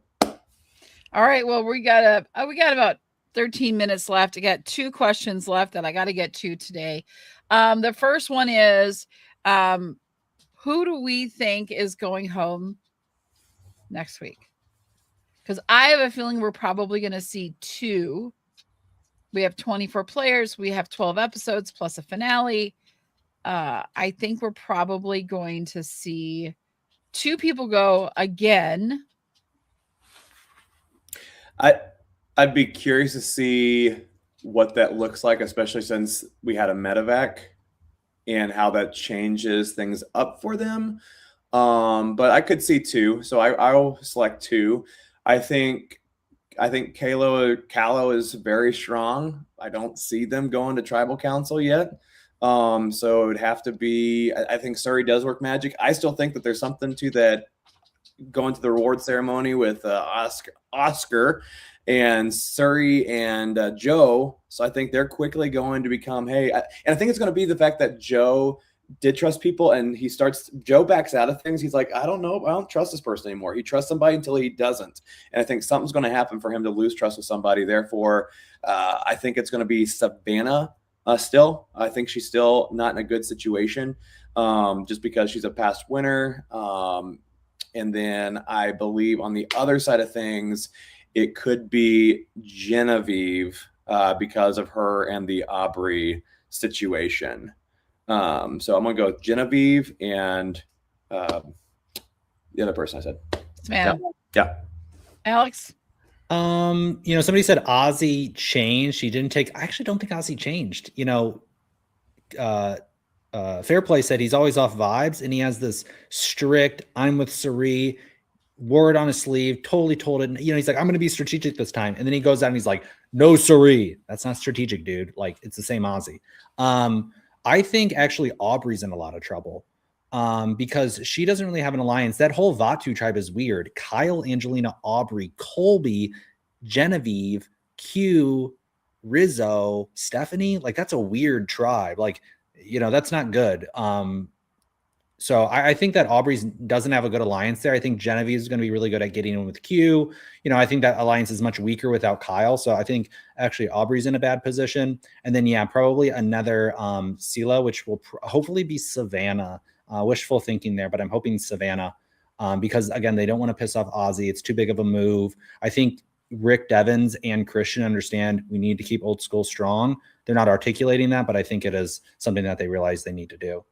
Speaker 1: All right. Well, we got about 13 minutes left. I got 2 questions left that I got to get to today. The first one is, who do we think is going home next week? Because I have a feeling we're probably going to see 2. We have 24 players. We have 12 episodes plus a finale. I think we're probably going to see 2 people go again.
Speaker 2: I'd be curious to see what that looks like, especially since we had a medevac, and how that changes things up for them. But I could see 2, so I'll select 2. I think Callow is very strong. I don't see them going to tribal council yet. So it would have to be, I think Cirie does work magic. I still think that there's something to that going to the reward ceremony with Oscar and Cirie and Joe. So I think they're quickly going to become, and I think it's going to be the fact that Joe did trust people, and Joe backs out of things. He's like, I don't know, I don't trust this person anymore. He trusts somebody until he doesn't. And I think something's going to happen for him to lose trust with somebody. Therefore, I think it's going to be Savannah still. I think she's still not in a good situation, just because she's a past winner. And then I believe on the other side of things, it could be Genevieve because of her and the Aubrey situation. So I'm going to go with Genevieve and the other person I said.
Speaker 1: Man.
Speaker 2: Yeah.
Speaker 1: Alex?
Speaker 3: Somebody said Ozzy changed. He didn't take. I actually don't think Ozzy changed. Fair Play said he's always off vibes, and he has this strict, I'm with Cirie, wore it on his sleeve, totally told it. He's like, I'm going to be strategic this time. And then he goes out and he's like, no, Cirie. That's not strategic, dude. Like, it's the same Ozzy. I think actually Aubrey's in a lot of trouble because she doesn't really have an alliance. That whole Vatu tribe is weird. Kyle, Angelina, Aubrey, Colby, Genevieve, Q, Rizzo, Stephanie. Like, that's a weird tribe. Like, that's not good. So I think that Aubrey's doesn't have a good alliance there. I think Genevieve is going to be really good at getting in with Q. I think that alliance is much weaker without Kyle. So I think actually Aubrey's in a bad position. And then, probably another Sela, which will hopefully be Savannah. Wishful thinking there, but I'm hoping Savannah because, again, they don't want to piss off Ozzy. It's too big of a move. I think Rick Devens and Christian understand we need to keep old school strong. They're not articulating that, but I think it is something that they realize they need to do.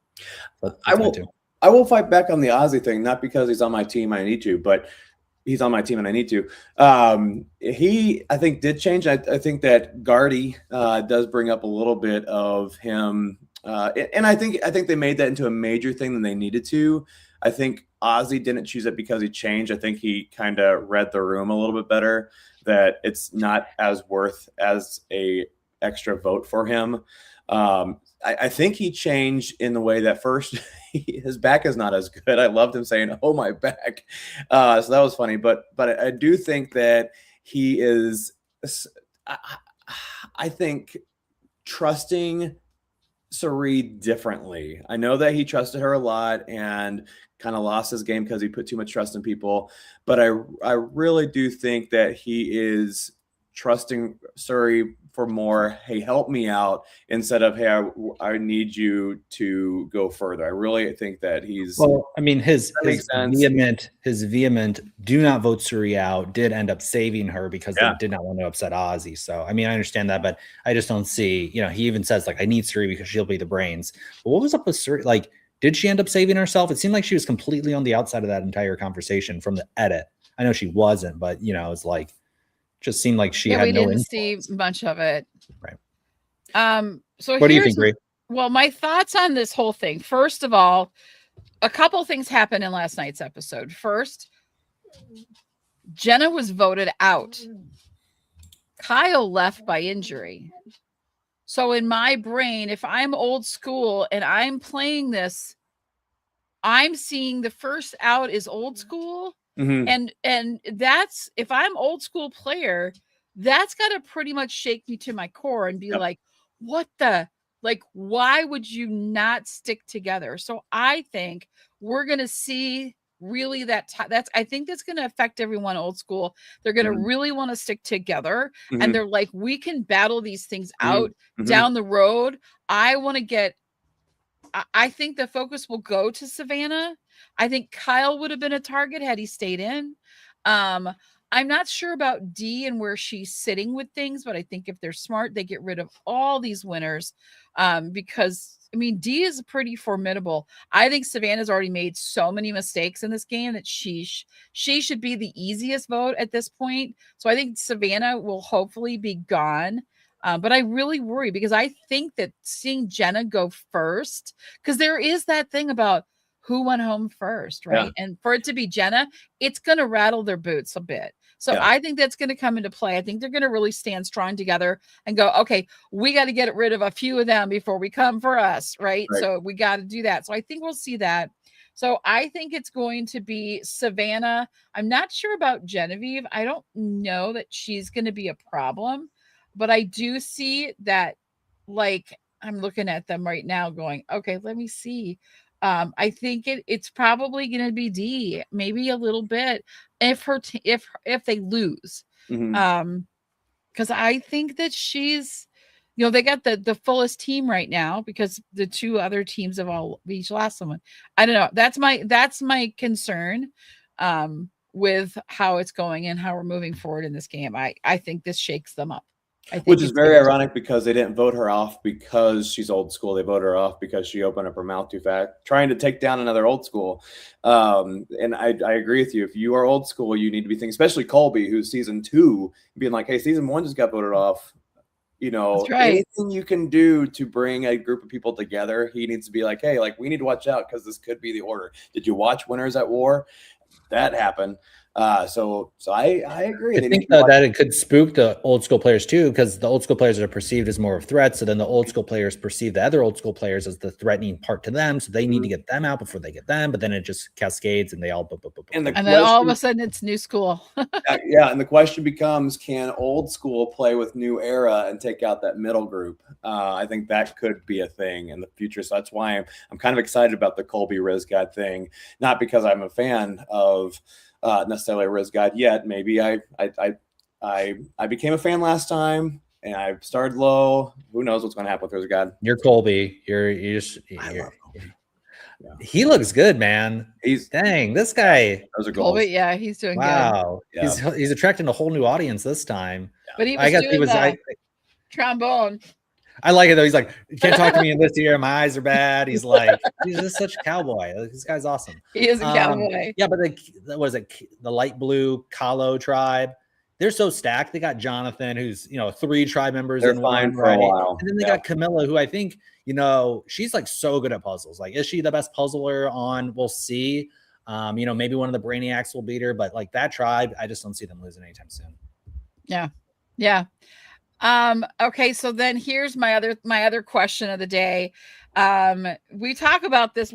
Speaker 2: I will fight back on the Ozzy thing, not because he's on my team, I need to, but he's on my team and I need to. He, I think, did change. I think that Gardy does bring up a little bit of him. And I think they made that into a major thing than they needed to. I think Ozzy didn't choose it because he changed. I think he kind of read the room a little bit better, that it's not as worth as a extra vote for him. I think he changed in the way that first his back is not as good. I loved him saying, "Oh, my back." So that was funny. But I do think that he is, I think, trusting Cirie differently. I know that he trusted her a lot and kind of lost his game because he put too much trust in people. But I really do think that he is trusting Cirie for more, hey, help me out, instead of, hey, I need you to go further. I really think that he's,
Speaker 3: well, I mean, his vehement do not vote Cirie out did end up saving her because they did not want to upset Ozzy. So, I mean, I understand that, but I just don't see, he even says, like, I need Cirie because she'll be the brains. But what was up with Cirie? Like, did she end up saving herself? It seemed like she was completely on the outside of that entire conversation from the edit. I know she wasn't, but, it's like, just seemed like she had no influence.
Speaker 1: See much of it.
Speaker 3: Right.
Speaker 1: So
Speaker 3: what do you think, Bree?
Speaker 1: Well, my thoughts on this whole thing. First of all, a couple things happened in last night's episode. First, Jenna was voted out. Kyle left by injury. So in my brain, if I'm old school and I'm playing this I'm seeing the first out is old school.
Speaker 2: Mhm.
Speaker 1: And that's, if I'm old school player, that's got to pretty much shake me to my core and be
Speaker 2: Yep.
Speaker 1: like, what the, like, why would you not stick together? So I think we're going to see really that's, I think that's going to affect everyone old school. They're going to
Speaker 2: Mhm.
Speaker 1: really want to stick together. And
Speaker 2: Mhm.
Speaker 1: they're like, we can battle these things
Speaker 2: Mhm.
Speaker 1: out
Speaker 2: Mhm.
Speaker 1: down the road. I want to get, I think the focus will go to Savannah. I think Kyle would have been a target had he stayed in. Um, I'm not sure about Dee and where she's sitting with things, but I think if they're smart, they get rid of all these winners. Because I mean, Dee is pretty formidable. I think Savannah's already made so many mistakes in this game that she should be the easiest vote at this point. So I think Savannah will hopefully be gone. But I really worry because I think that seeing Jenna go first, because there is that thing about who went home first, right?
Speaker 2: Yeah.
Speaker 1: And for it to be Jenna, it's going to rattle their boots a bit. So
Speaker 2: Yeah.
Speaker 1: I think that's going to come into play. I think they're going to really stand strong together and go, okay, we got to get rid of a few of them before we come for us, right?
Speaker 2: Right.
Speaker 1: So we got to do that. So I think we'll see that. So I think it's going to be Savannah. I'm not sure about Genevieve. I don't know that she's going to be a problem, but I do see that, like, I'm looking at them right now going, okay, let me see. I think it's probably going to be D, maybe a little bit if if they lose.
Speaker 2: Mhm.
Speaker 1: Because I think that she's, they got the fullest team right now because the two other teams have all each lost someone. I don't know. That's my concern with how it's going and how we're moving forward in this game. I think this shakes them up. I think
Speaker 2: Which is
Speaker 1: it's
Speaker 2: very
Speaker 1: going to.
Speaker 2: ironic because they didn't vote her off because she's old school. They voted her off because she opened up her mouth too fast, trying to take down another old school. And I agree with you. If you are old school, you need to be thinking, especially Colby, who's season 2, being like, hey, season 1 just got voted off.
Speaker 1: That's right.
Speaker 2: Anything you can do to bring a group of people together, he needs to be like, hey, like, we need to watch out because this could be the order. Did you watch Winners at War? That happened. So I agree.
Speaker 3: I
Speaker 2: They need
Speaker 3: think
Speaker 2: to watch.
Speaker 3: that it could spook the old school players too, because the old school players are perceived as more of threats. So then the old school players perceive the other old school players as the threatening part to them. So they need to get them out before they get them. But then it just cascades and they all.
Speaker 2: And the
Speaker 1: And then all of
Speaker 2: question,
Speaker 1: a sudden it's new school.
Speaker 2: yeah, and the question becomes, can old school play with new era and take out that middle group? I think that could be a thing in the future. So that's why I'm kind of excited about the Colby Riz God thing. Not because I'm a fan of necessarily a Riz God yet. Maybe I became a fan last time and I started low. Who knows what's going to happen with Riz God?
Speaker 3: You're Colby. You're
Speaker 2: I love Colby.
Speaker 3: Yeah. He looks good, man. Dang, this guy.
Speaker 2: Those are goals.
Speaker 1: Colby, yeah, he's doing good.
Speaker 3: Wow.
Speaker 2: Yeah.
Speaker 3: He's attracting a whole new audience this time.
Speaker 1: But he was
Speaker 3: I guess
Speaker 1: doing the trombone.
Speaker 3: I like it though. He's like, you can't talk to me in this ear. My eyes are bad. He's like, he's just such a cowboy. This guy's awesome.
Speaker 1: He is a cowboy.
Speaker 3: Yeah, but the light blue Kalo tribe? They're so stacked. They got Jonathan, who's 3 tribe members.
Speaker 2: They're
Speaker 3: in
Speaker 2: fine
Speaker 3: one,
Speaker 2: for
Speaker 3: right?
Speaker 2: a while.
Speaker 3: And then they got Camilla, who I think she's like so good at puzzles. Like, is she the best puzzler on? We'll see. Maybe one of the brainiacs will beat her, but like that tribe, I just don't see them losing anytime soon.
Speaker 1: Yeah. Okay, so then here's my other question of the day. We've talked about this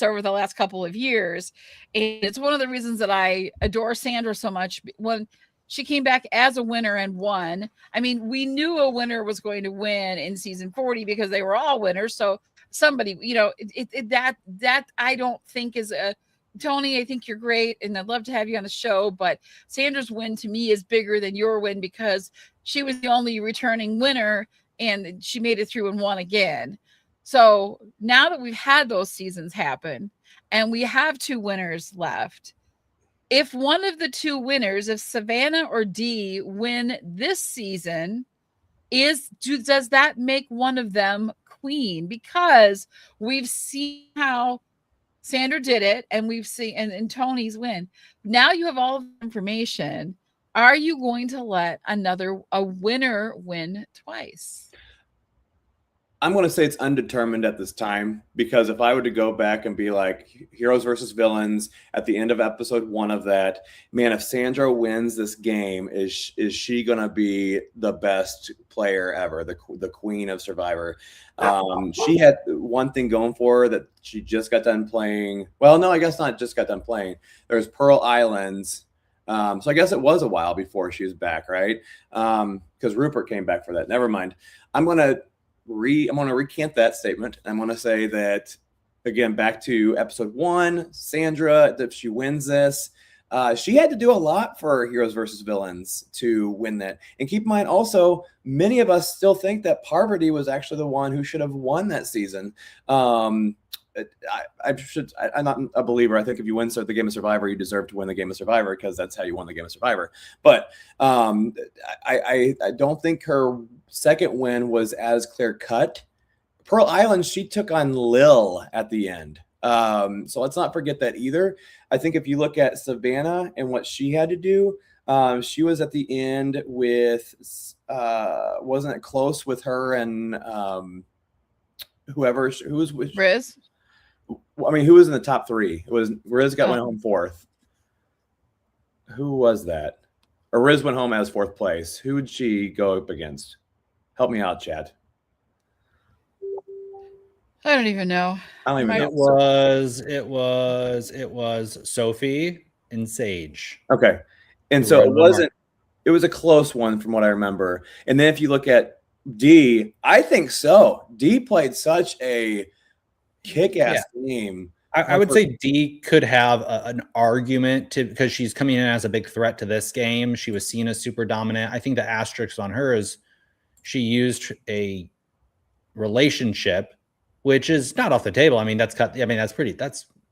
Speaker 1: over the last couple of years, and it's one of the reasons that I adore Sandra so much. When she came back as a winner and won, I mean, we knew a winner was going to win in season 40 because they were all winners. So somebody, that I don't think is a Tony, I think you're great and I'd love to have you on the show, but Sandra's win to me is bigger than your win because she was the only returning winner and she made it through and won again. So now that we've had those seasons happen and we have 2 winners left, if one of the 2 winners, if Savannah or Dee win this season, does that make one of them queen? Because we've seen how Sandra did it, and we've seen and Tony's win. Now you have all of the information. Are you going to let a winner win twice?
Speaker 2: I'm going to say it's undetermined at this time, because if I were to go back and be like heroes versus villains at the end of episode 1 of that, man, if Sandra wins this game, is she going to be the best player ever, the queen of Survivor? She had one thing going for her, that she just got done playing. Well, no, I guess not just got done playing. There's Pearl Islands. So I guess it was a while before she was back, right? Because Rupert came back for that. Never mind. I'm going to recant that statement. I'm going to say that, again, back to episode 1, Sandra, if she wins this, she had to do a lot for Heroes versus Villains to win that. And keep in mind also, many of us still think that Parvati was actually the one who should have won that season. I'm not a believer. I think if you win the Game of Survivor, you deserve to win the Game of Survivor, because that's how you won the Game of Survivor. But I don't think her second win was as clear cut. Pearl Island, she took on Lil at the end. So let's not forget that either. I think if you look at Savannah and what she had to do, she was at the end with, wasn't it close with her and who was with
Speaker 1: Riz?
Speaker 2: I mean, who was in the top 3? It was Riz went home 4th. Who was that? Or Riz went home as 4th place. Who would she go up against? Help me out, Chad.
Speaker 1: I don't even know.
Speaker 2: I don't even
Speaker 3: know. It was Sophie and Sage.
Speaker 2: Okay. And so it was a close one from what I remember. And then if you look at D, I think so. D played such a kick-ass game.
Speaker 3: I would say D could have an argument because she's coming in as a big threat to this game. She was seen as super dominant. I think the asterisk on her is she used a relationship, which is not off the table. I mean, that's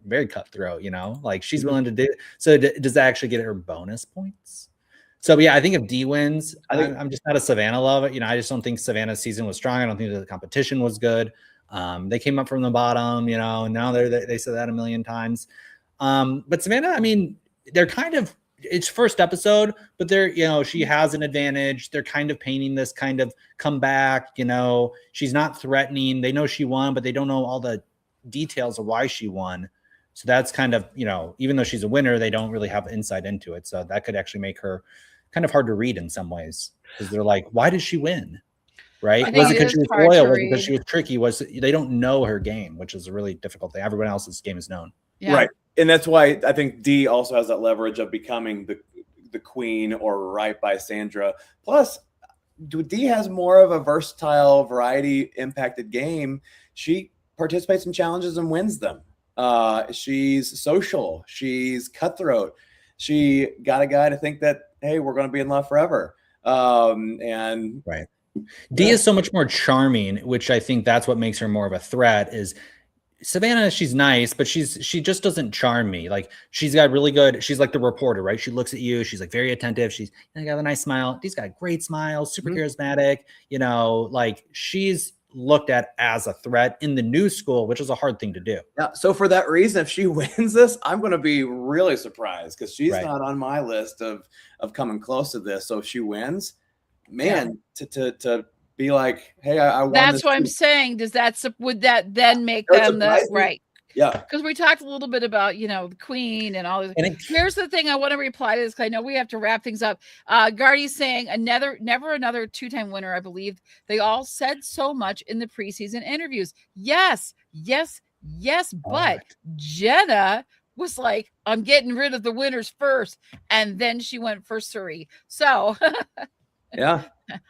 Speaker 3: very cutthroat, like she's willing to do. So does that actually get her bonus points? So yeah, I think if D wins, I'm just not a Savannah lover. I just don't think Savannah's season was strong. I don't think that the competition was good. They came up from the bottom, and now they said that a million times. But Savannah, I mean, they're kind of, it's first episode, but they're, she has an advantage. They're kind of painting this kind of comeback, she's not threatening. They know she won, but they don't know all the details of why she won. So that's kind of, even though she's a winner, they don't really have insight into it. So that could actually make her kind of hard to read in some ways, because they're like, why did she win? Right? Was it because she was loyal? Was it because she was tricky? They don't know her game, which is a really difficult thing. Everyone else's game is known.
Speaker 1: Yeah.
Speaker 2: Right. And that's why I think D also has that leverage of becoming the queen or right by Sandra. Plus, D has more of a versatile, variety impacted game. She participates in challenges and wins them. She's social. She's cutthroat. She got a guy to think that, hey, we're going to be in love forever. And
Speaker 3: right. D is so much more charming, which I think that's what makes her more of a threat. Is Savannah, she's nice, but she just doesn't charm me. Like, she's got really good, she's like the reporter, right? She looks at you, she's like very attentive. She's got a nice smile. She's got a great smile, super charismatic, like she's looked at as a threat in the new school, which is a hard thing to do.
Speaker 2: Yeah. So for that reason, if she wins this, I'm going to be really surprised, because she's not on my list of coming close to this. So if she wins, man, to be like, hey, I won.
Speaker 1: That's what I'm saying. Would that then make them the right?
Speaker 2: Yeah.
Speaker 1: Because we talked a little bit about, the queen and all this. Here's the thing I want to reply to this, because I know we have to wrap things up. Gardy's saying never another 2-time winner, I believe. They all said so much in the preseason interviews. Yes. But Jenna was like, I'm getting rid of the winners first. And then she went for Cirie. So
Speaker 2: yeah,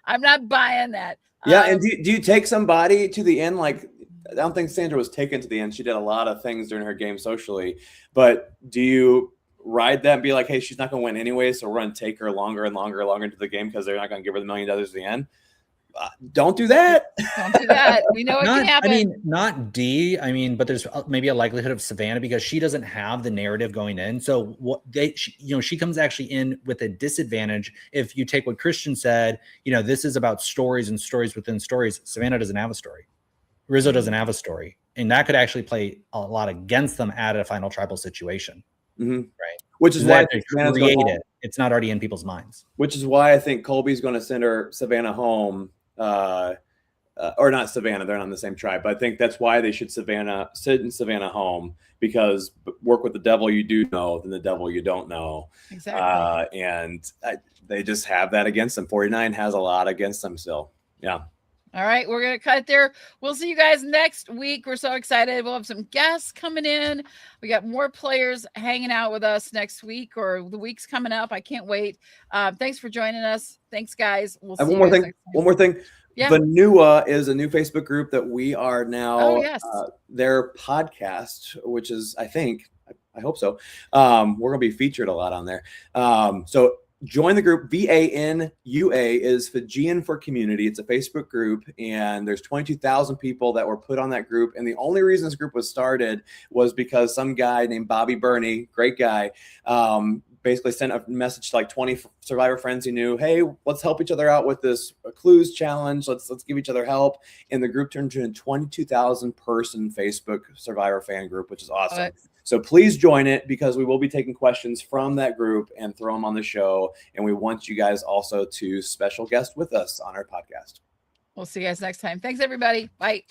Speaker 1: I'm not buying that.
Speaker 2: Yeah. And do you take somebody to the end? Like, I don't think Sandra was taken to the end. She did a lot of things during her game socially, but do you ride that and be like, hey, she's not going to win anyway, so we're going to take her longer and longer into the game because they're not going to give her the $1 million at the end? Don't do that.
Speaker 1: Don't do that. We know it can happen.
Speaker 3: I mean, not D. I mean, but there's maybe a likelihood of Savannah, because she doesn't have the narrative going in. So she comes actually in with a disadvantage. If you take what Christian said, this is about stories and stories within stories. Savannah doesn't have a story. Rizzo doesn't have a story, and that could actually play a lot against them at a final tribal situation. Right.
Speaker 2: Which is why
Speaker 3: it's not already in people's minds.
Speaker 2: Which is why I think Colby's going to send Savannah home or not Savannah, they're not in the same tribe, but I think that's why they should sit in Savannah home, because work with the devil you do know than the devil you don't know.
Speaker 1: Exactly.
Speaker 2: They just have that against them. 49 has a lot against them still. Yeah.
Speaker 1: All right, we're going to cut it there. We'll see you guys next week. We're so excited. We'll have some guests coming in. We got more players hanging out with us next week or the weeks coming up. I can't wait. Thanks for joining us. Thanks, guys. We'll see you guys next time.
Speaker 2: One more thing.
Speaker 1: Yeah.
Speaker 2: Vanua is a new Facebook group that we are now.
Speaker 1: Oh, yes.
Speaker 2: Their podcast, which is, I hope so. We're going to be featured a lot on there. So join the group. VANUA is Fijian for Community. It's a Facebook group, and there's 22,000 people that were put on that group. And the only reason this group was started was because some guy named Bobby Burney, great guy, basically sent a message to like 20 survivor friends he knew. Hey, let's help each other out with this clues challenge. Let's give each other help. And the group turned into a 22,000 person Facebook survivor fan group, which is awesome. So please join it, because we will be taking questions from that group and throw them on the show. And we want you guys also to special guest with us on our podcast.
Speaker 1: We'll see you guys next time. Thanks, everybody. Bye.